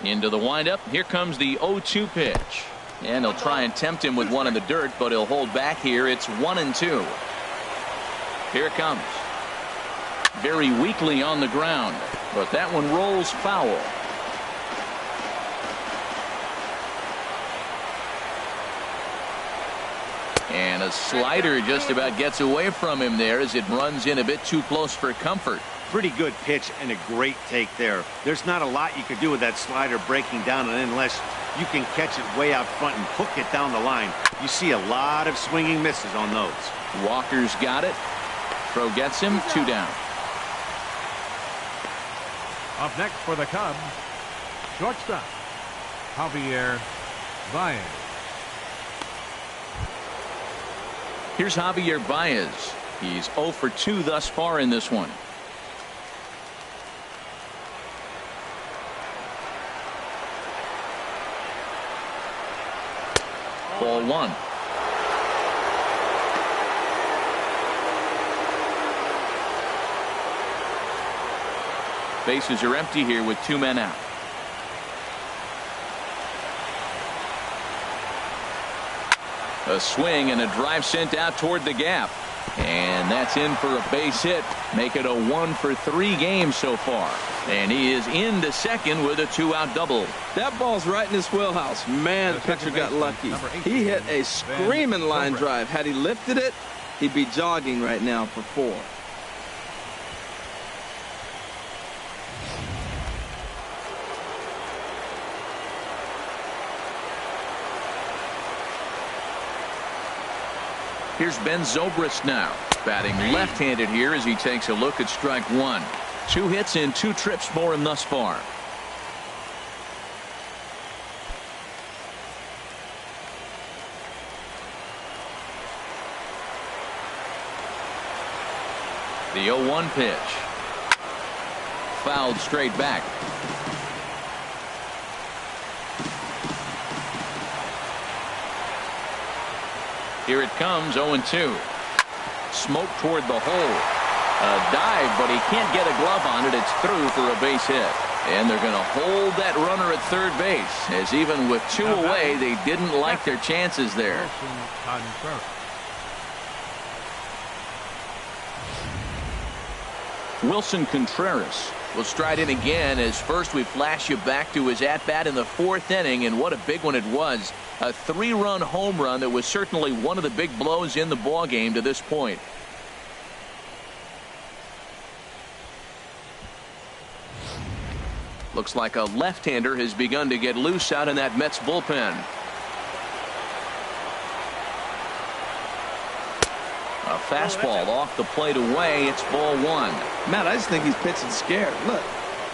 Into the windup. Here comes the 0-2 pitch. And he'll try and tempt him with one in the dirt, but he'll hold back here. It's 1-2. Here it comes. very weakly on the ground, but that one rolls foul. And a slider just about gets away from him there as it runs in a bit too close for comfort. Pretty good pitch and a great take there. There's not a lot you could do with that slider breaking down, and unless you can catch it way out front and hook it down the line, you see a lot of swinging misses on those. Walker's got it. Throw gets him. 2 down. Up next for the Cubs, shortstop, Javier Baez. Here's Javier Baez. He's 0 for 2 thus far in this one. Ball 1. Bases are empty here with 2 men out. A swing and a drive sent out toward the gap. And that's in for a base hit. Make it a 1 for 3 games so far. And he is into second with a 2-out double. That ball's right in his wheelhouse. Man, the pitcher got lucky. He hit a screaming line drive. Had he lifted it, he'd be jogging right now for 4. Here's Ben Zobrist now, batting left-handed here as he takes a look at strike 1. 2 hits and 2 trips for him thus far. The 0-1 pitch. Fouled straight back. Here it comes, 0-2. Smoke toward the hole. A dive, but he can't get a glove on it. It's through for a base hit. And they're going to hold that runner at third base, as even with 2 away, they didn't like their chances there. Wilson Contreras will stride in again, as first we flash you back to his at-bat in the 4th inning, and what a big one it was. A 3-run home run that was certainly one of the big blows in the ballgame to this point. Looks like a left-hander has begun to get loose out in that Mets bullpen. A fastball off the plate away. It's ball 1. Matt, I just think he's pitching scared. Look,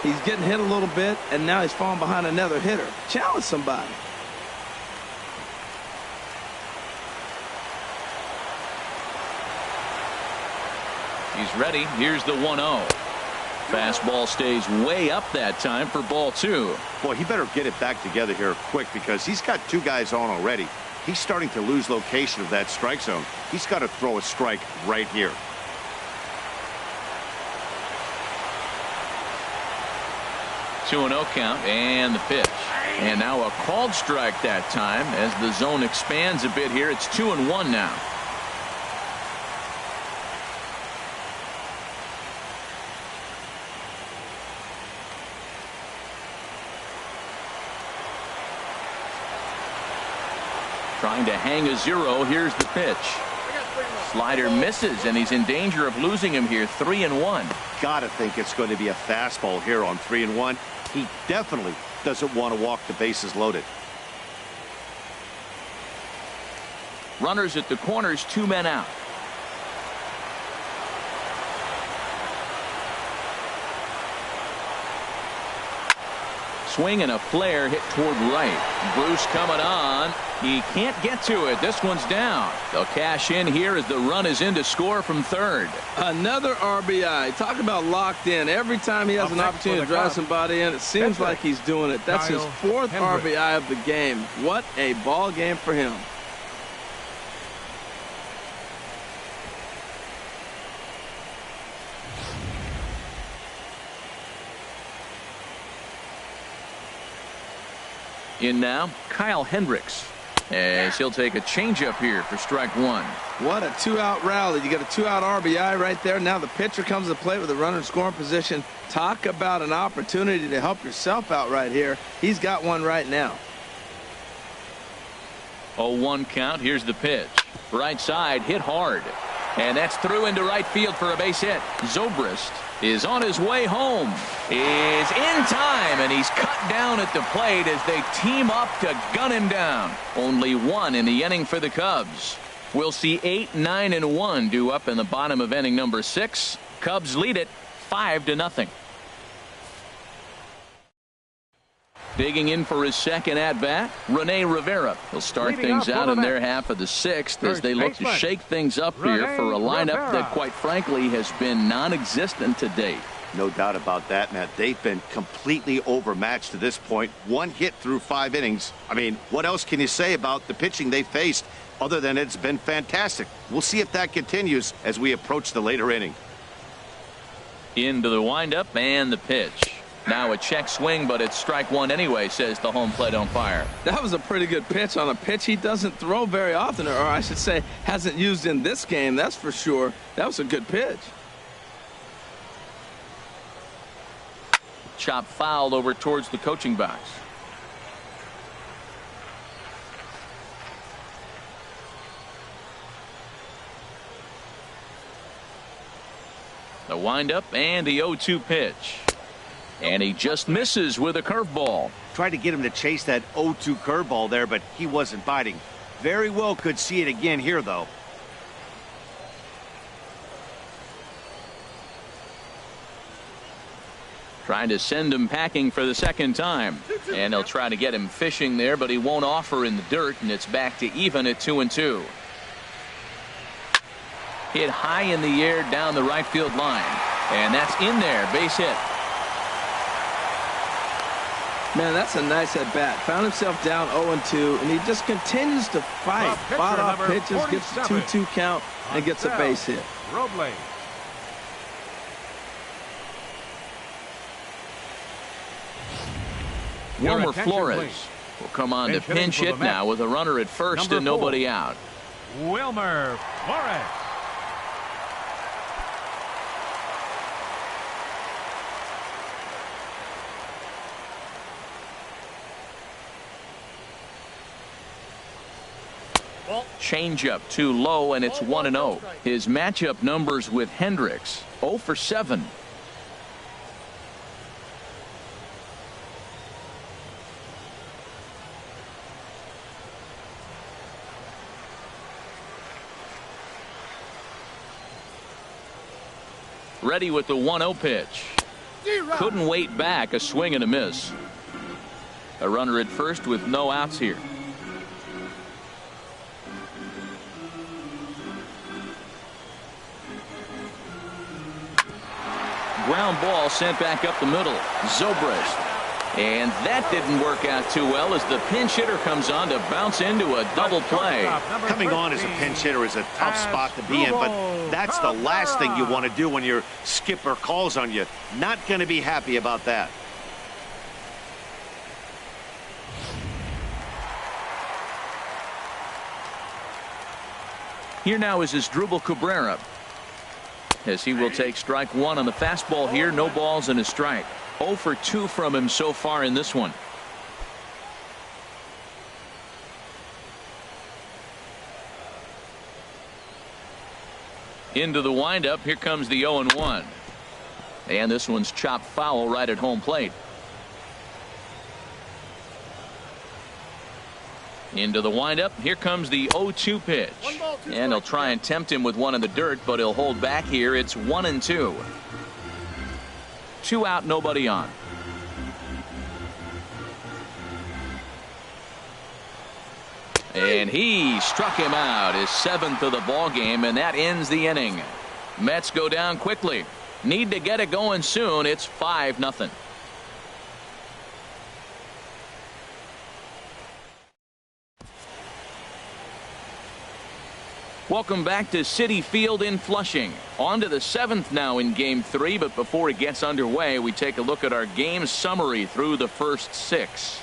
he's getting hit a little bit, and now he's falling behind another hitter. Challenge somebody. He's ready. Here's the 1-0. Fastball stays way up that time for ball 2. Boy, he better get it back together here quick, because he's got 2 guys on already. He's starting to lose location of that strike zone. He's got to throw a strike right here. Two 2-0 count, and the pitch. And now a called strike that time as the zone expands a bit here. It's 2-1 now. Trying to hang a 0. Here's the pitch. Slider misses, and he's in danger of losing him here. 3-1. Gotta think it's going to be a fastball here on 3-1. He definitely doesn't want to walk the bases loaded. Runners at the corners, 2 men out. Swing and a flare hit toward right. Bruce coming on. He can't get to it. This one's down. They'll cash in here as the run is in to score from third. Another RBI. Talk about locked in. Every time he has an opportunity to drive somebody in, it seems like he's doing it. That's his 4th RBI of the game. What a ball game for him. In now, Kyle Hendricks. As he'll take a changeup here for strike one. What a two-out rally. You got a two-out RBI right there. Now the pitcher comes to plate with a runner in scoring position. Talk about an opportunity to help yourself out right here. He's got one right now. 0-1 count. Here's the pitch. Right side, hit hard. And that's through into right field for a base hit. Zobrist is on his way home. Is in time, and he's cut down at the plate as they team up to gun him down. Only one in the inning for the Cubs. We'll see 8, 9, and 1 due up in the bottom of inning number 6. Cubs lead it 5-0. Digging in for his second at-bat, Rene Rivera. He'll start things out in their half of the 6th as they look to shake things up here for a lineup that, quite frankly, has been non-existent to date. No doubt about that, Matt. They've been completely overmatched to this point. 1 hit through 5 innings. I mean, what else can you say about the pitching they faced other than it's been fantastic? We'll see if that continues as we approach the later inning. Into the windup and the pitch. Now a check swing, but it's strike one anyway, says the home plate umpire. That was a pretty good pitch on a pitch he doesn't throw very often, or I should say hasn't used in this game, that's for sure. That was a good pitch. Chop fouled over towards the coaching box. The windup and the 0-2 pitch. And he just misses with a curveball. Tried to get him to chase that 0-2 curveball there, but he wasn't biting. Very well could see it again here, though. Trying to send him packing for the second time. And they'll try to get him fishing there, but he won't offer in the dirt, and it's back to even at 2-2. Hit high in the air down the right field line. And that's in there. Base hit. Man, that's a nice at-bat. Found himself down 0-2, and he just continues to fight. Fought off pitches, gets a 2-2 count, and gets a base hit. Robles. Wilmer Flores will come on to pinch hit now with a runner at first and nobody out. Wilmer Flores. Changeup too low, and it's 1-0. His matchup numbers with Hendricks 0 for 7. Ready with the 1-0 pitch. Couldn't wait back. A swing and a miss. A runner at first with no outs here. Ground ball sent back up the middle. Zobrist. And that didn't work out too well as the pinch hitter comes on to bounce into a double play. Coming on as a pinch hitter is a tough spot to be in, but that's the last thing you want to do when your skipper calls on you. Not going to be happy about that. Here now is Asdrubal Cabrera, as he will take strike one on the fastball here. No balls and a strike. 0 for 2 from him so far in this one. Into the windup. Here comes the 0-1. And this one's chopped foul right at home plate. Into the windup. Here comes the 0-2 pitch. And he'll try and tempt him with one in the dirt, but he'll hold back here. It's 1-2. 2 out, nobody on. And he struck him out, his 7th of the ball game, and that ends the inning. Mets go down quickly. Need to get it going soon. It's 5-0. Welcome back to Citi Field in Flushing. On to the 7th now in Game 3, but before it gets underway, we take a look at our game summary through the first 6.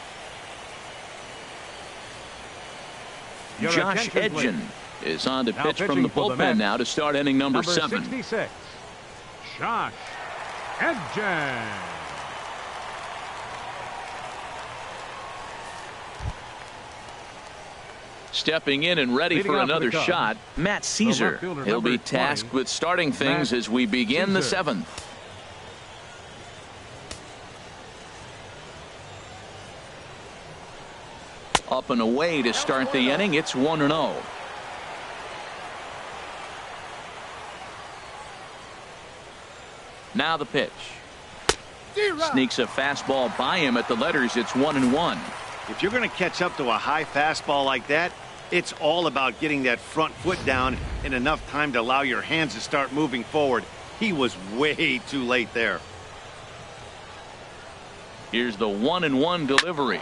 Your Josh attention, please. Edgen is on to Now pitch from pitching the for the bullpen Mets, now to start inning number 7. 66, Josh Edgen. Stepping in and ready Leading for off for another the Cubs, shot, Matt Caesar. left fielder, He'll be number 20, tasked with starting things Matt as we begin the Caesar. 7th. Up and away to start the inning. It's 1-0. Now the pitch. Sneaks a fastball by him at the letters. It's 1-1. If you're going to catch up to a high fastball like that, it's all about getting that front foot down in enough time to allow your hands to start moving forward. He was way too late there. Here's the 1-1 delivery.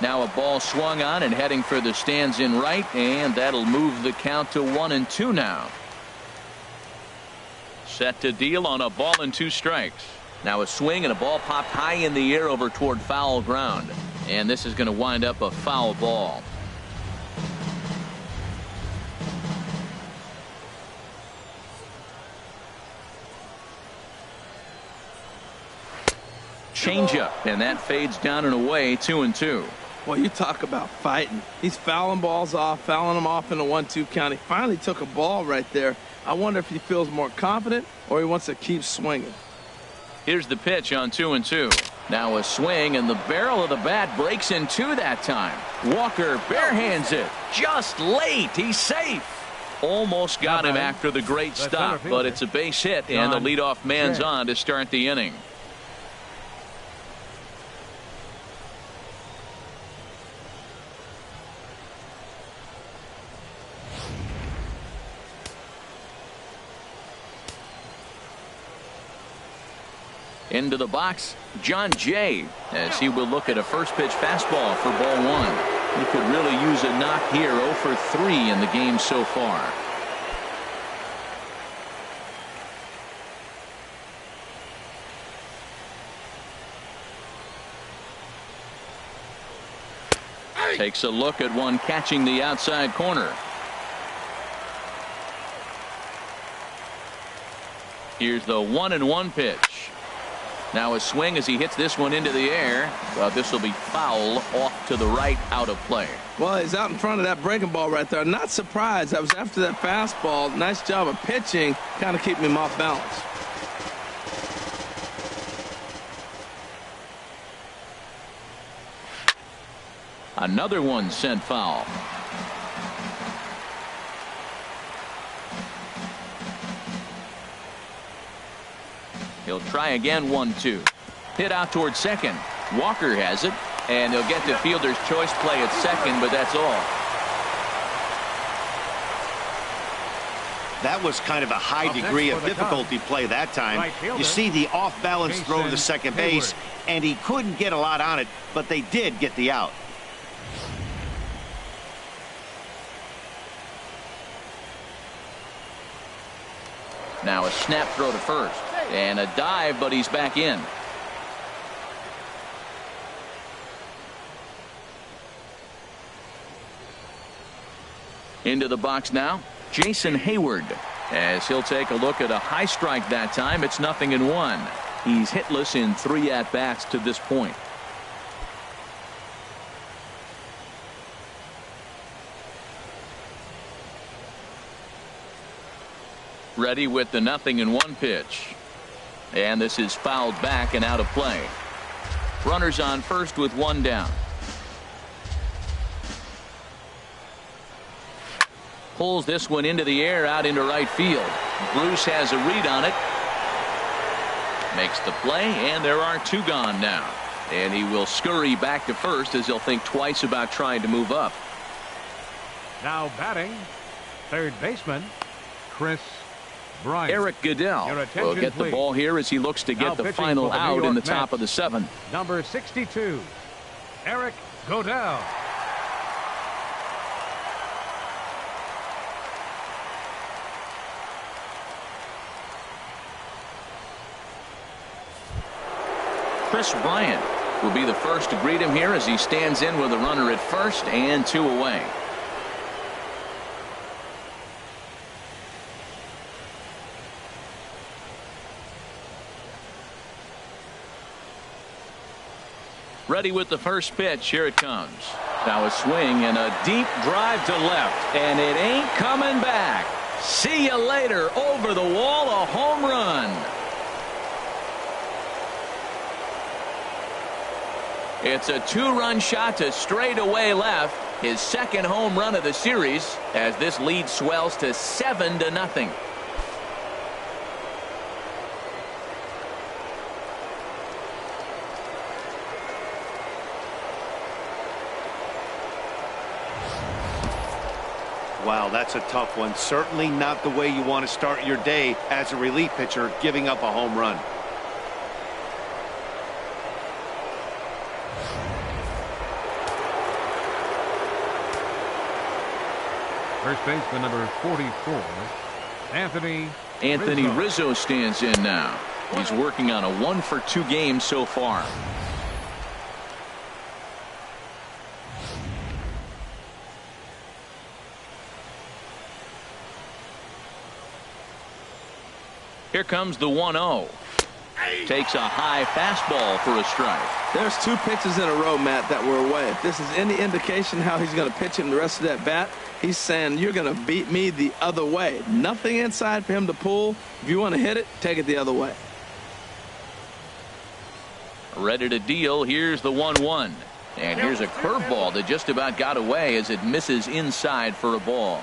Now a ball swung on and heading for the stands in right, and that'll move the count to 1-2 now. Set to deal on a ball and 2 strikes. Now a swing and a ball popped high in the air over toward foul ground. And this is going to wind up a foul ball. Changeup, and that fades down and away, 2-2. Well, you talk about fighting. He's fouling balls off, fouling them off in a 1-2 count. He finally took a ball right there. I wonder if he feels more confident or he wants to keep swinging. Here's the pitch on 2-2. Now a swing, and the barrel of the bat breaks in 2 that time. Walker barehands it. Just late. He's safe. Almost got him after the great stop, but it's a base hit, and the leadoff man's on to start the inning. Into the box, John Jay, as he will look at a first pitch fastball for ball 1. He could really use a knock here. 0 for 3 in the game so far. Takes a look at one catching the outside corner. Here's the 1-1 pitch. Now a swing as he hits this one into the air. This will be foul off to the right, out of play. Well, he's out in front of that breaking ball right there. Not surprised. That was after that fastball. Nice job of pitching, kind of keeping him off balance. Another one sent foul. He'll try again. 1-2. Hit out towards second. Walker has it, and they'll get the fielder's choice play at second, but that's all. That was kind of a high degree of difficulty play that time. You see the off-balance throw to second base, and he couldn't get a lot on it, but they did get the out. Now a snap throw to first, and a dive, but he's back in. Into the box now, Jason Hayward, as he'll take a look at a high strike that time. It's 0-1. He's hitless in 3 at-bats to this point. Ready with the 0-1 pitch. And this is fouled back and out of play. Runners on first with 1 down. Pulls this one into the air out into right field. Bruce has a read on it. Makes the play, and there are 2 gone now. And he will scurry back to first as he'll think twice about trying to move up. Now batting, third baseman, Chris Bryant. Eric Goodell will get the ball here as he looks to get the final out in the top of the 7th. Number 62, Eric Goodell. Chris Bryant will be the first to greet him here as he stands in with a runner at first and 2 away. Ready with the first pitch. Here it comes. Now a swing and a deep drive to left, and it ain't coming back. See you later. Over the wall, a home run. It's a two-run shot to straightaway left. His second home run of the series as this lead swells to 7-0. Wow, that's a tough one. Certainly not the way you want to start your day as a relief pitcher, giving up a home run. First baseman number 44, Anthony Rizzo stands in now. He's working on a 1-for-2 game so far. Here comes the 1-0. Takes a high fastball for a strike. There's two pitches in a row, Matt, that were away. If this is any indication how he's going to pitch him the rest of that bat, he's saying you're going to beat me the other way. Nothing inside for him to pull. If you want to hit it, take it the other way. Ready to deal. Here's the 1-1. And here's a curveball that just about got away as it misses inside for a ball.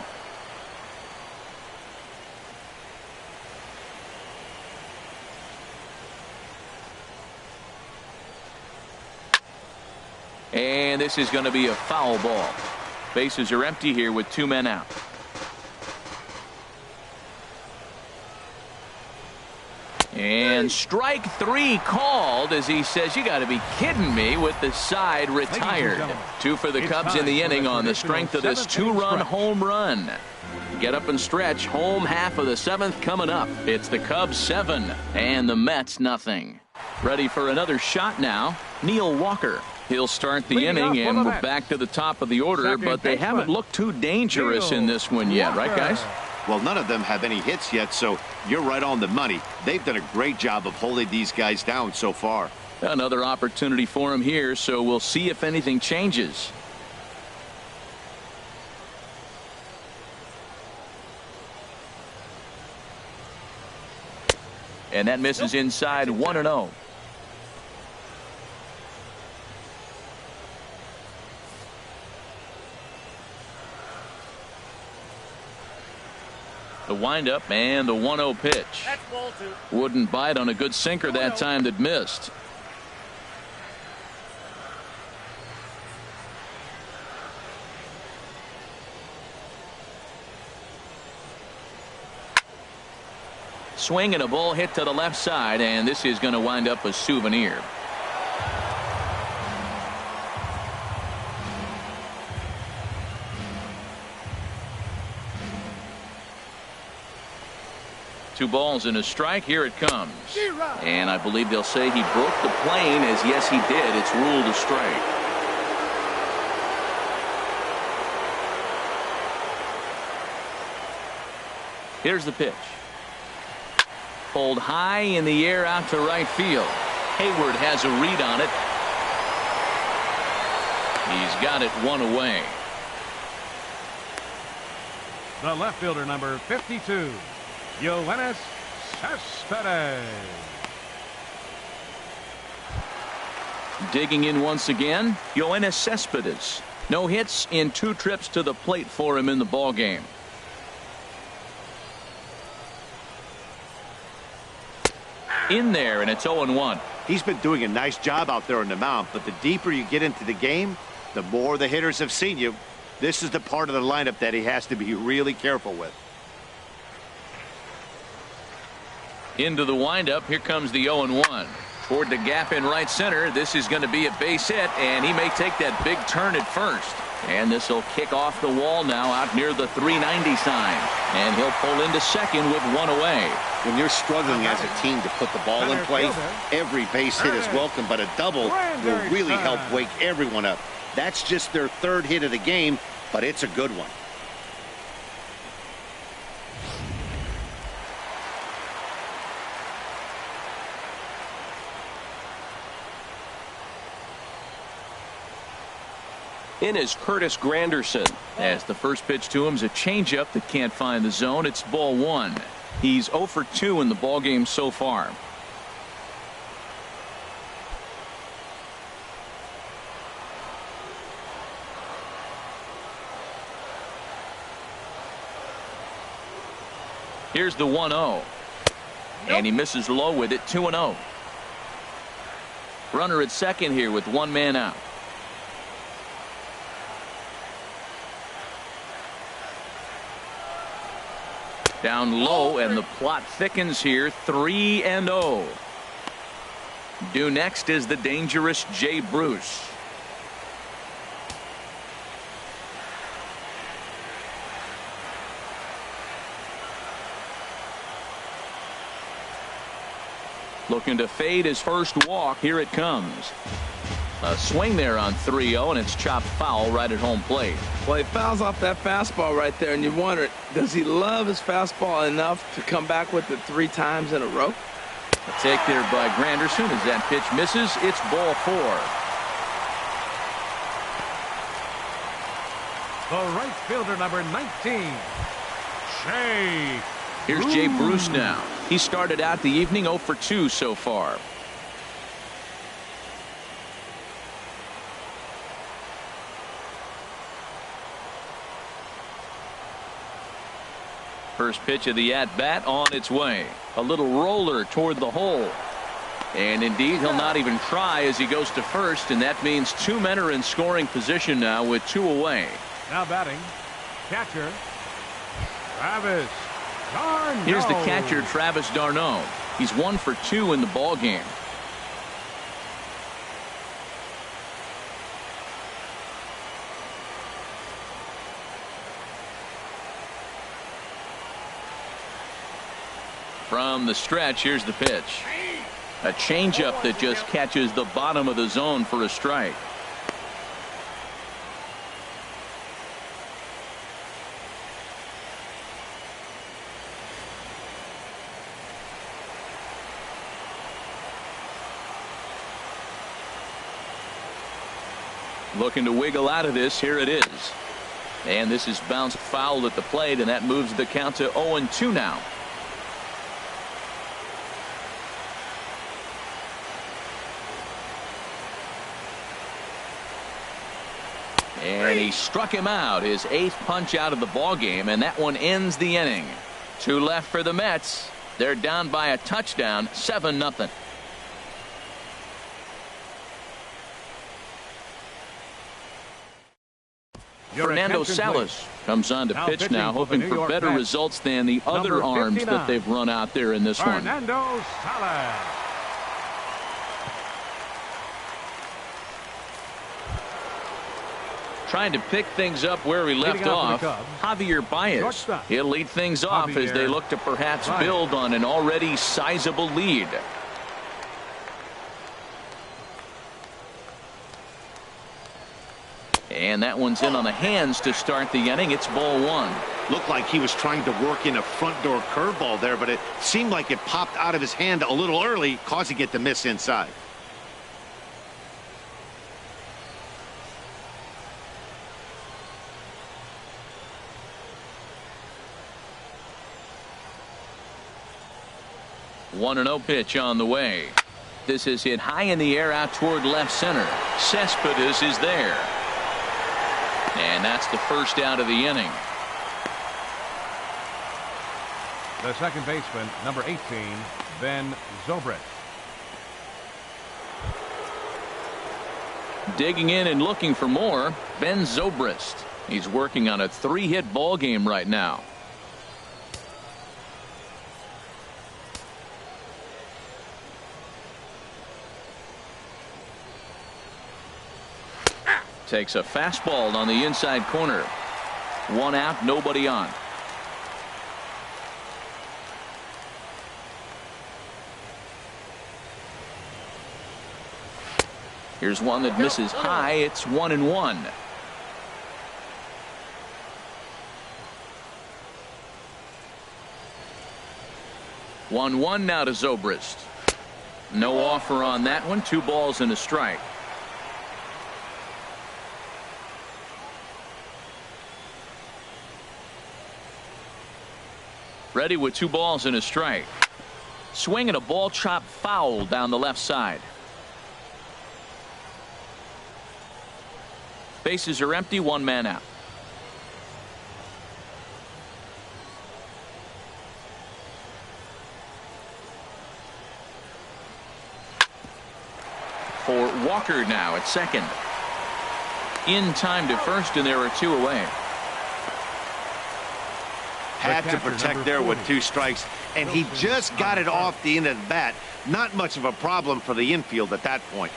And this is going to be a foul ball. Bases are empty here with 2 men out. And strike 3 called as he says, you got to be kidding me, with the side retired. 2 for the Cubs in the inning on the strength of this 2-run home run. Get up and stretch. Home half of the 7th coming up. It's the Cubs 7 and the Mets nothing. Ready for another shot now. Neil Walker. He'll start the inning, and we're back to the top of the order, but they haven't looked too dangerous in this one yet, right, guys? Well, none of them have any hits yet, so you're right on the money. They've done a great job of holding these guys down so far. Another opportunity for him here, so we'll see if anything changes. And that misses inside. 1-0. The windup and the 1-0 pitch. Wouldn't bite on a good sinker that time that missed. Swing and a ball hit to the left side, and this is going to wind up a souvenir. Two balls and a strike. Here it comes. And I believe they'll say he broke the plane, as yes he did. It's ruled a strike. Here's the pitch. Pulled high in the air out to right field. Hayward has a read on it. He's got it 1 away. The left fielder number 52. Yoenis Cespedes. Digging in once again, Yoenis Cespedes. No hits in 2 trips to the plate for him in the ballgame. In there, and it's 0-1. He's been doing a nice job out there on the mound, but the deeper you get into the game, the more the hitters have seen you. This is the part of the lineup that he has to be really careful with. Into the windup. Here comes the 0-1. Toward the gap in right center. This is going to be a base hit, and he may take that big turn at first. And this will kick off the wall now out near the 390 sign. And he'll pull into second with 1 away. When you're struggling as a team to put the ball in play, every base hit is welcome, but a double will really help wake everyone up. That's just their 3rd hit of the game, but it's a good one. In is Curtis Granderson. As the first pitch to him is a changeup that can't find the zone. It's ball one. He's 0 for 2 in the ballgame so far. Here's the 1-0. And he misses low with it. 2-0. Runner at second here with one man out. Down low, and the plot thickens here. 3-0. Due next is the dangerous Jay Bruce. Looking to fade his first walk. Here it comes. A swing there on 3-0, and it's chopped foul right at home plate. Well, he fouls off that fastball right there, and you wonder, does he love his fastball enough to come back with it 3 times in a row? A take there by Granderson as that pitch misses. It's ball 4. The right fielder, number 19, Jay. Here's Jay Bruce now. He started out the evening 0 for 2 so far. First pitch of the at-bat on its way. A little roller toward the hole. And indeed, he'll not even try as he goes to first, and that means 2 men are in scoring position now with 2 away. Now batting, catcher, Travis Darno. Here's the catcher, Travis Darno. He's 1 for 2 in the ballgame. From the stretch, here's the pitch. A changeup that just catches the bottom of the zone for a strike. Looking to wiggle out of this. Here it is. And this is bounced foul at the plate, and that moves the count to 0-2 now. And he struck him out, his 8th punch out of the ball game, and that one ends the inning. 2 left for the Mets. They're down by a touchdown, 7-0. Fernando Salas comes on to pitch now, hoping for better results than the other arms that they've run out there in this one. Fernando Salas. Trying to pick things up where he left off. Javier Baez. He'll lead things off as they look to perhaps build on an already sizable lead. And that one's in on the hands to start the inning. It's ball 1. Looked like he was trying to work in a front door curveball there, but it seemed like it popped out of his hand a little early, causing it to miss inside. One 1-0 pitch on the way. This is hit high in the air out toward left center. Cespedes is there. And that's the first out of the inning. The second baseman, number 18, Ben Zobrist. Digging in and looking for more, Ben Zobrist. He's working on a 3-hit ball game right now. Takes a fastball on the inside corner. 1 out, nobody on. Here's one that misses high. It's 1-1. One now to Zobrist. No offer on that one. 2 balls and a strike. Ready with 2 balls and a strike. Swing and a ball chopped foul down the left side. Bases are empty, 1 man out. For Walker now at second. In time to first, and there are 2 away. Had to protect there with 2 strikes, and he just got it off the end of the bat. Not much of a problem for the infield at that point.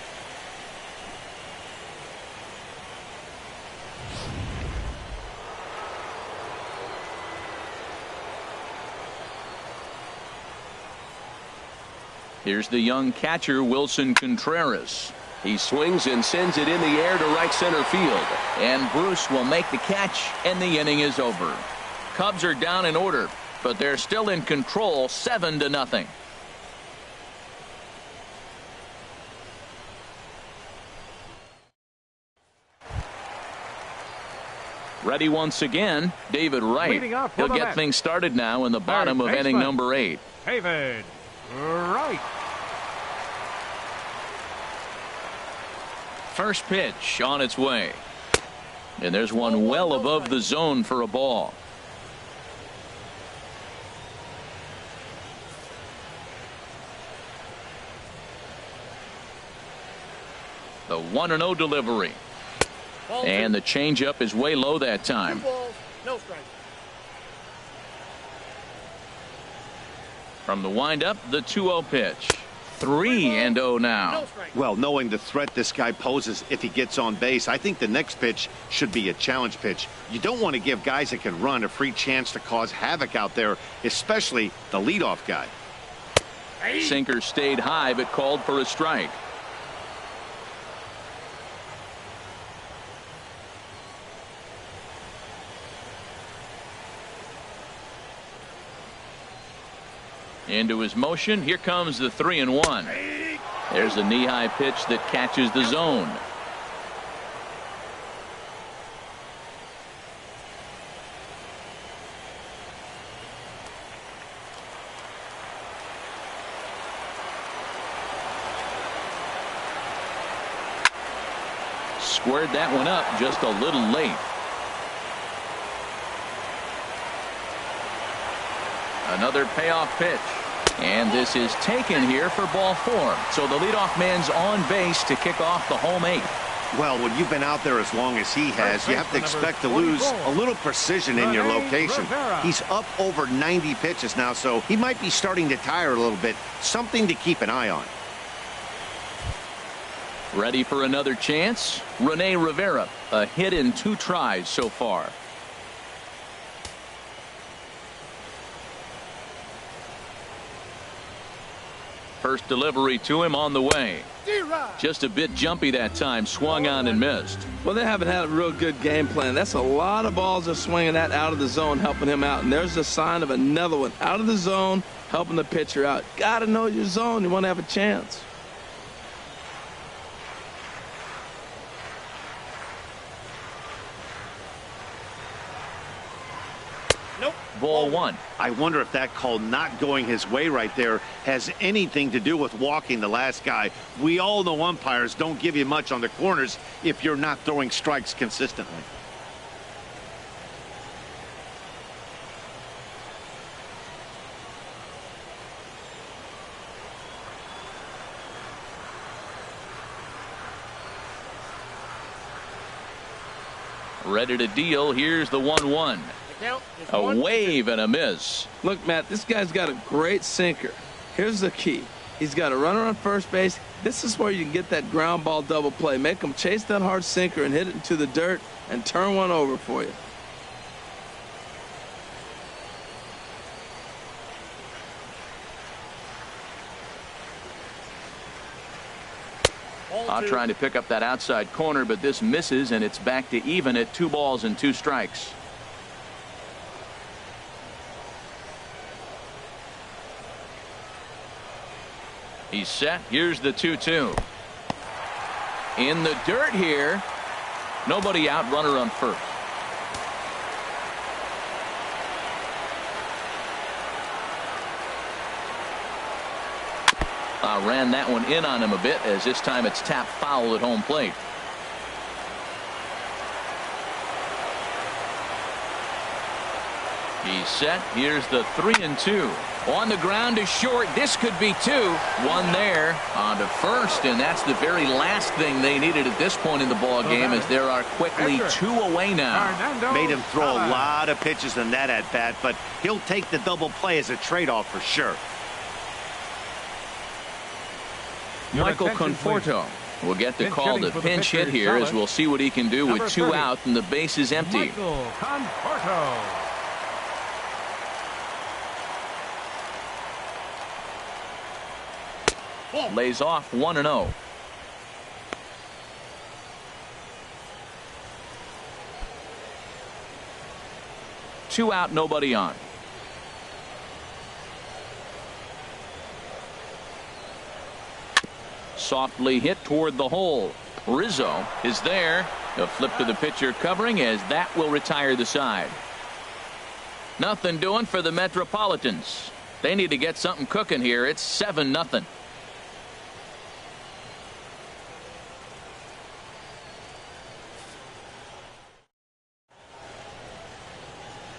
Here's the young catcher, Wilson Contreras. He swings and sends it in the air to right center field. And Bruce will make the catch, and the inning is over. Cubs are down in order, but they're still in control, 7-0. Ready once again, David Wright. He'll get things started now in the bottom of inning number 8. David Wright. First pitch on its way. And there's one well above the zone for a ball. The 1-0 delivery. And the changeup is way low that time. 2 balls, no strikes. From the windup, the 2-0 pitch. 3-0 now. Well, knowing the threat this guy poses if he gets on base, I think the next pitch should be a challenge pitch. You don't want to give guys that can run a free chance to cause havoc out there, especially the leadoff guy. Sinker stayed high but called for a strike. Into his motion. Here comes the 3-1. There's a knee-high pitch that catches the zone. Squared that one up just a little late. Another payoff pitch. And this is taken here for ball 4. So the leadoff man's on base to kick off the home 8th. Well, when you've been out there as long as he has, you have to expect to lose a little precision in your location. He's up over 90 pitches now, so he might be starting to tire a little bit. Something to keep an eye on. Ready for another chance? Rene Rivera, a hit in 2 tries so far. First delivery to him on the way. Just a bit jumpy that time, swung on and missed. Well, they haven't had a real good game plan. That's a lot of balls they're swinging at out of the zone, helping him out. And there's a sign of another one out of the zone, helping the pitcher out. Got to know your zone. You want to have a chance. Ball 1. I wonder if that call not going his way right there has anything to do with walking the last guy. We all know umpires don't give you much on the corners if you're not throwing strikes consistently. Ready to deal. Here's the 1-1. A wave and a miss. Look, Matt, this guy's got a great sinker. Here's the key. He's got a runner on first base. This is where you can get that ground ball double play. Make him chase that hard sinker and hit it into the dirt and turn one over for you. Trying to pick up that outside corner, but this misses, and it's back to even at 2 balls and 2 strikes. He's set. Here's the 2-2. In the dirt here. Nobody out, runner on first. Ran that one in on him a bit, as this time it's tapped foul at home plate. He's set. Here's the 3-2. On the ground is short. This could be two. One there on to first, and that's the very last thing they needed at this point in the ball game, as there are quickly two away now. Made him throw a lot of pitches in that at bat, but he'll take the double play as a trade-off for sure. Michael Conforto will get the call to pinch hit here, as we'll see what he can do with 2 out and the base is empty. Michael Conforto. Lays off 1-0. Two out, nobody on. Softly hit toward the hole. Rizzo is there. A flip to the pitcher covering, as that will retire the side. Nothing doing for the Metropolitans. They need to get something cooking here. It's 7-0.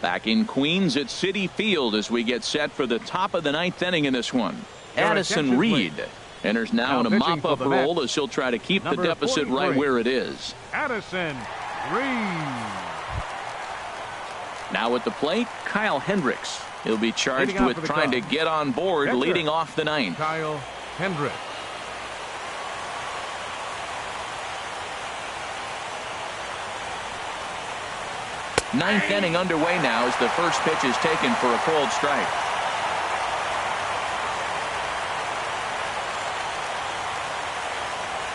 Back in Queens at Citi Field as we get set for the top of the 9th inning in this one. Addison Reed enters now in a mop-up role, as he'll try to keep the deficit right where it is. Addison Reed. Now at the plate, Kyle Hendricks. He'll be charged with trying to get on board, leading off the 9th. Kyle Hendricks. Ninth inning underway now, as the first pitch is taken for a cold strike.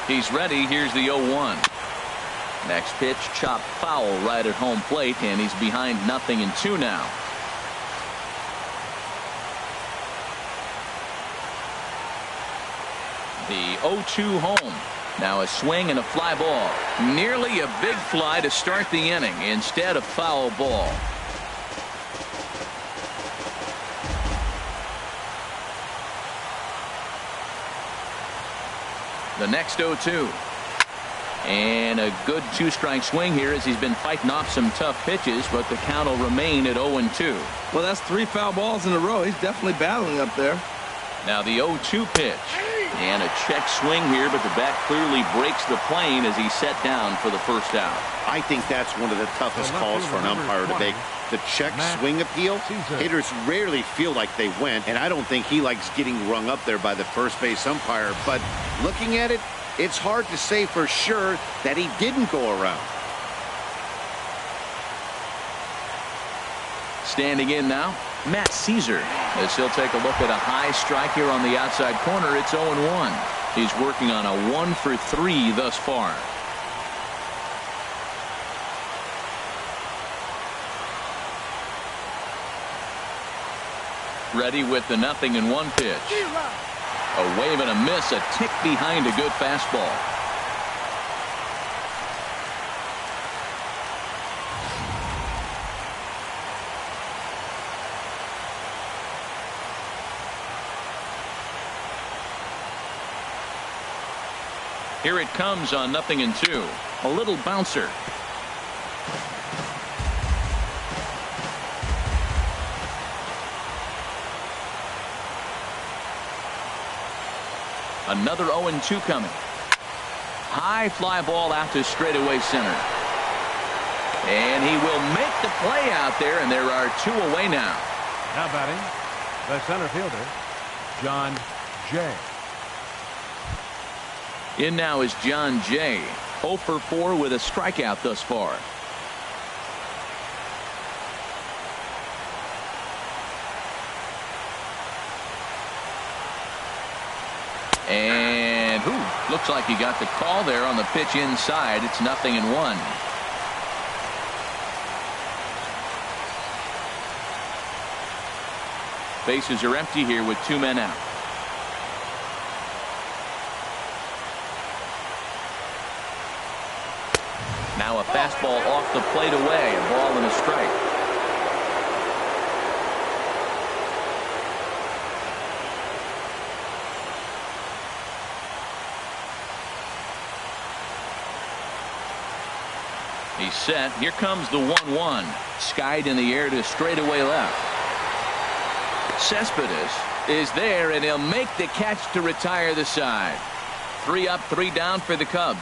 He's ready. Here's the 0-1. Next pitch, chopped foul right at home plate, and he's behind 0-2 now. The 0-2 home. Now a swing and a fly ball. Nearly a big fly to start the inning. Instead, a foul ball. The next 0-2. And a good 2-strike swing here, as he's been fighting off some tough pitches, but the count will remain at 0-2. Well, that's 3 foul balls in a row. He's definitely battling up there. Now the 0-2 pitch. And a check swing here, but the bat clearly breaks the plane as he's set down for the first out. I think that's one of the toughest calls for an umpire to make. The check swing appeal. Hitters rarely feel like they went, and I don't think he likes getting rung up there by the first base umpire. But looking at it, it's hard to say for sure that he didn't go around. Standing in now, Matt Caesar, as he'll take a look at a high strike here on the outside corner. It's 0-1. He's working on a 1 for 3 thus far. Ready with the 0-1 pitch. A wave and a miss, a tick behind a good fastball. Here it comes on 0-2. A little bouncer. Another 0-2 coming. High fly ball out to straightaway center. And he will make the play out there, and there are 2 away now. Now batting, the center fielder, John Jay. In now is John Jay. 0 for 4 with a strikeout thus far. And looks like he got the call there on the pitch inside. It's 0-1. Bases are empty here with 2 men out. Now a fastball off the plate away. A ball and a strike. He's set. Here comes the 1-1. Skied in the air to straightaway left. Cespedes is there, and he'll make the catch to retire the side. 3 up, 3 down for the Cubs,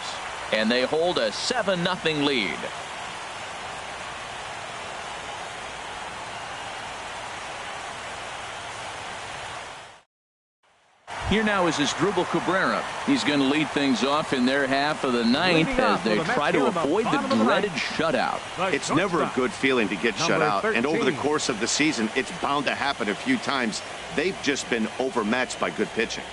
and they hold a 7-0 lead. Here now is Asdrubal Cabrera. He's going to lead things off in their half of the 9th as they try to avoid the dreaded shutout. It's never a good feeling to get shut out, and over the course of the season, it's bound to happen a few times. They've just been overmatched by good pitching.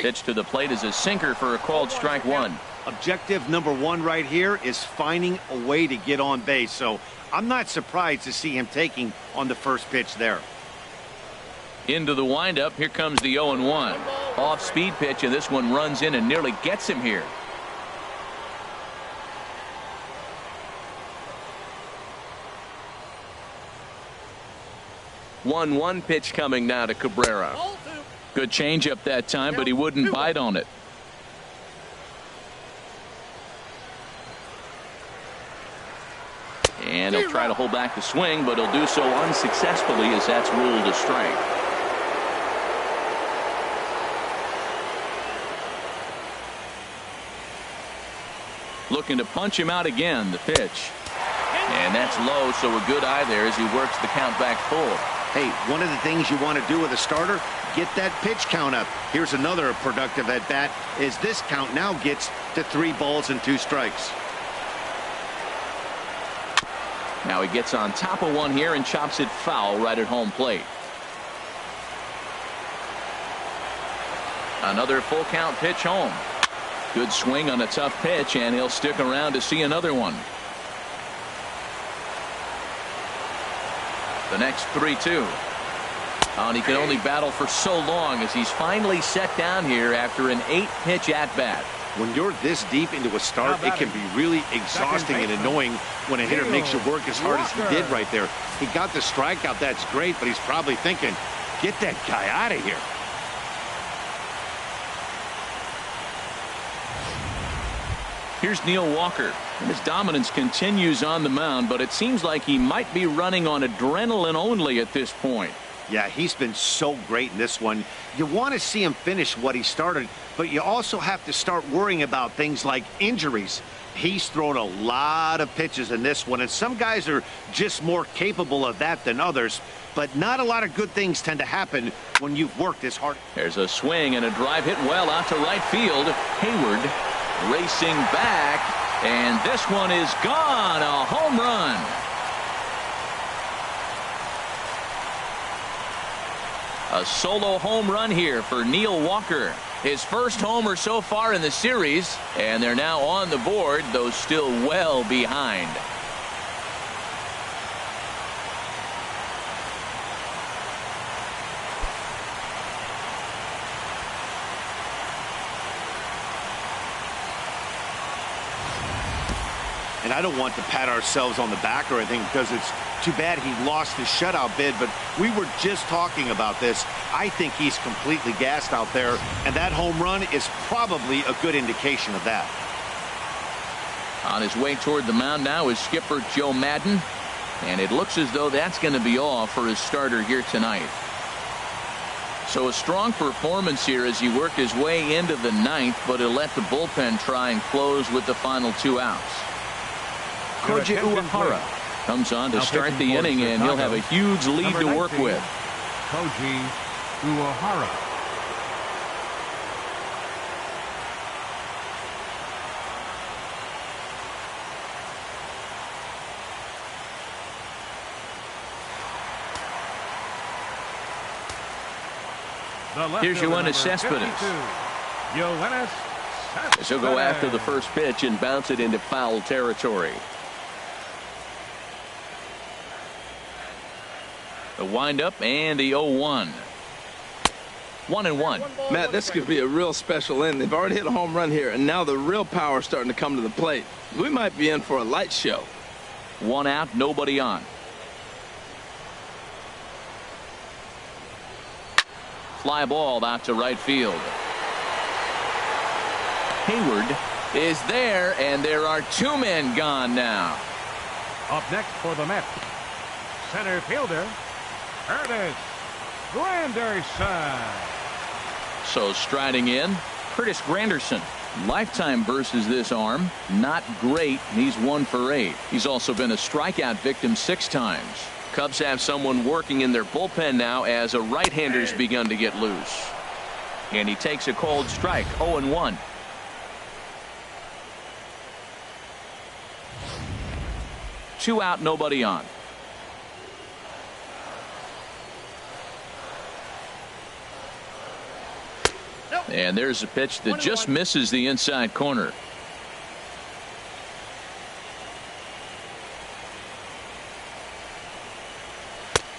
Pitch to the plate is a sinker for a called strike 1. Objective number 1 right here is finding a way to get on base. So I'm not surprised to see him taking on the first pitch there. Into the windup. Here comes the 0-1. Off speed pitch, and this one runs in and nearly gets him here. One pitch coming now to Cabrera. Good changeup that time, but he wouldn't bite on it. And he'll try to hold back the swing, but he'll do so unsuccessfully as that's ruled a strike. Looking to punch him out again. The pitch. And that's low, so a good eye there as he works the count back full. Hey, one of the things you want to do with a starter, get that pitch count up. Here's another productive at bat as this count now gets to 3 balls and 2 strikes. Now he gets on top of one here and chops it foul right at home plate. Another full count pitch home. Good swing on a tough pitch, and he'll stick around to see another one. The next 3-2. And he can only battle for so long as he's finally set down here after an 8-pitch at-bat. When you're this deep into a start, it can be really exhausting and annoying when a hitter makes you work as hard as he did right there. He got the strikeout. That's great, but he's probably thinking, get that guy out of here. Here's Neil Walker. And his dominance continues on the mound, but it seems like he might be running on adrenaline only at this point. Yeah, he's been so great in this one. You want to see him finish what he started, but you also have to start worrying about things like injuries. He's thrown a lot of pitches in this one, and some guys are just more capable of that than others, but not a lot of good things tend to happen when you've worked this hard. There's a swing and a drive hit well out to right field. Hayward racing back, and this one is gone. A home run. A solo home run here for Neil Walker. His first homer so far in the series, and they're now on the board, though still well behind. And I don't want to pat ourselves on the back or anything because it's too bad he lost his shutout bid, but we were just talking about this. I think he's completely gassed out there, and that home run is probably a good indication of that. On his way toward the mound now is skipper Joe Madden, and it looks as though that's going to be all for his starter here tonight. So a strong performance here as he worked his way into the 9th, but he'll let the bullpen try and close with the final 2 outs. Koji Uehara comes on to start the inning, and he'll have a huge lead to work with. Koji Uehara. Here's Yoenis Cespedes. As he'll go after the first pitch and bounce it into foul territory. The windup and the 0-1. 1-1. Matt, this could be a real special inning. They've already hit a home run here, and now the real power is starting to come to the plate. We might be in for a light show. 1 out, nobody on. Fly ball out to right field. Hayward is there, and there are 2 men gone now. Up next for the Mets, center fielder, Curtis Granderson. So striding in, Curtis Granderson. Lifetime versus this arm. Not great. He's 1 for 8. He's also been a strikeout victim 6 times. Cubs have someone working in their bullpen now as a right-hander's begun to get loose. And he takes a cold strike, 0-1. Two out, nobody on. And there's a pitch that just misses the inside corner.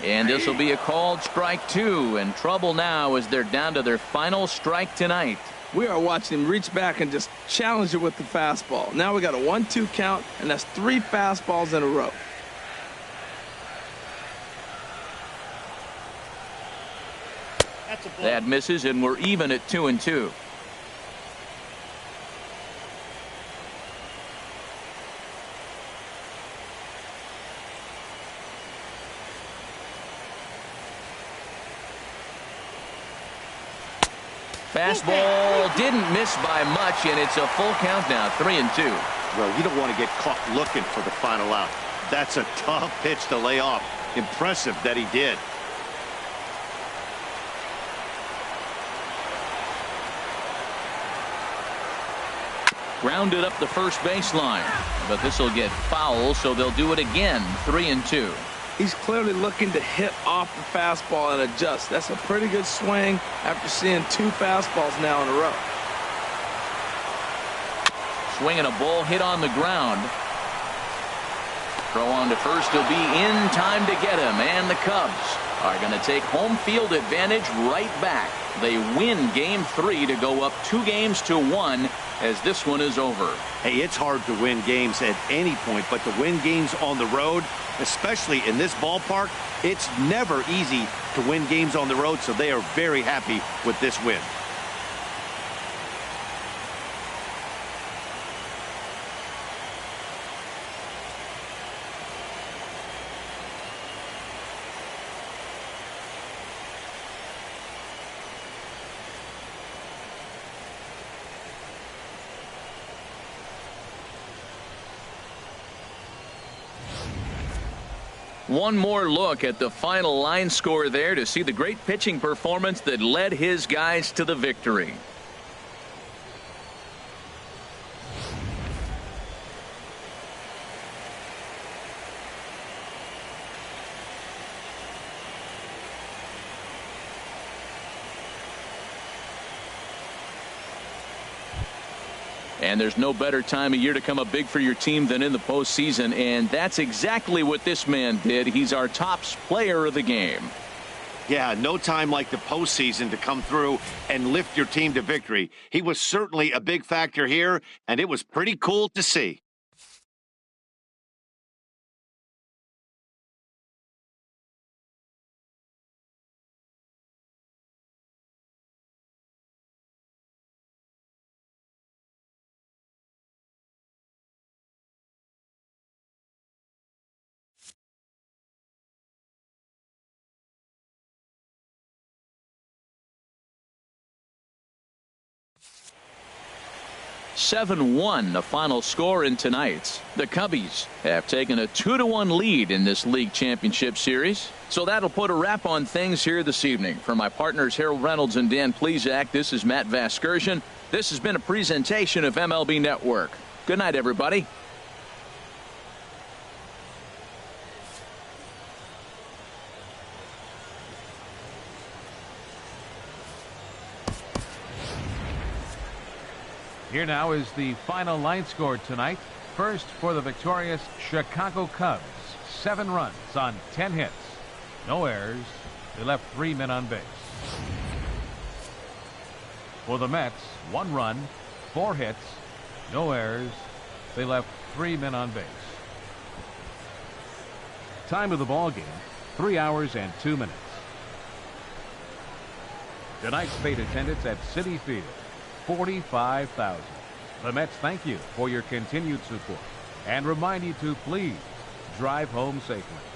And this will be a called strike 2, and trouble now as they're down to their final strike tonight. We are watching him reach back and just challenge it with the fastball. Now we got a 1-2 count, and that's 3 fastballs in a row. That misses, and we're even at 2-2. Fastball didn't miss by much, and it's a full count now, 3-2. Well, you don't want to get caught looking for the final out. That's a tough pitch to lay off. Impressive that he did. Grounded up the first baseline, but this will get foul, so they'll do it again, 3-2. He's clearly looking to hit off the fastball and adjust. That's a pretty good swing after seeing 2 fastballs now in a row. Swinging a ball hit on the ground. Throw on to first will be in time to get him, and the Cubs are going to take home field advantage right back. They win game 3 to go up 2-1 as this one is over. Hey, it's hard to win games at any point, but to win games on the road, especially in this ballpark, it's never easy to win games on the road, so they are very happy with this win. One more look at the final line score there to see the great pitching performance that led his guys to the victory. And there's no better time of year to come up big for your team than in the postseason, and that's exactly what this man did. He's our top player of the game. Yeah, no time like the postseason to come through and lift your team to victory. He was certainly a big factor here, and it was pretty cool to see. (7-1) the final score in tonight's. The Cubbies have taken a 2-1 lead in this league championship series. So that'll put a wrap on things here this evening. For my partners Harold Reynolds and Dan Plesac, this is Matt Vasgersian. This has been a presentation of MLB Network. Good night, everybody. Here now is the final line score tonight. First for the victorious Chicago Cubs. 7 runs on 10 hits. No errors. They left 3 men on base. For the Mets, 1 run, 4 hits, no errors. They left 3 men on base. Time of the ball game, 3 hours and 2 minutes. Tonight's paid attendance at Citi Field, 45,000. The Mets thank you for your continued support and remind you to please drive home safely.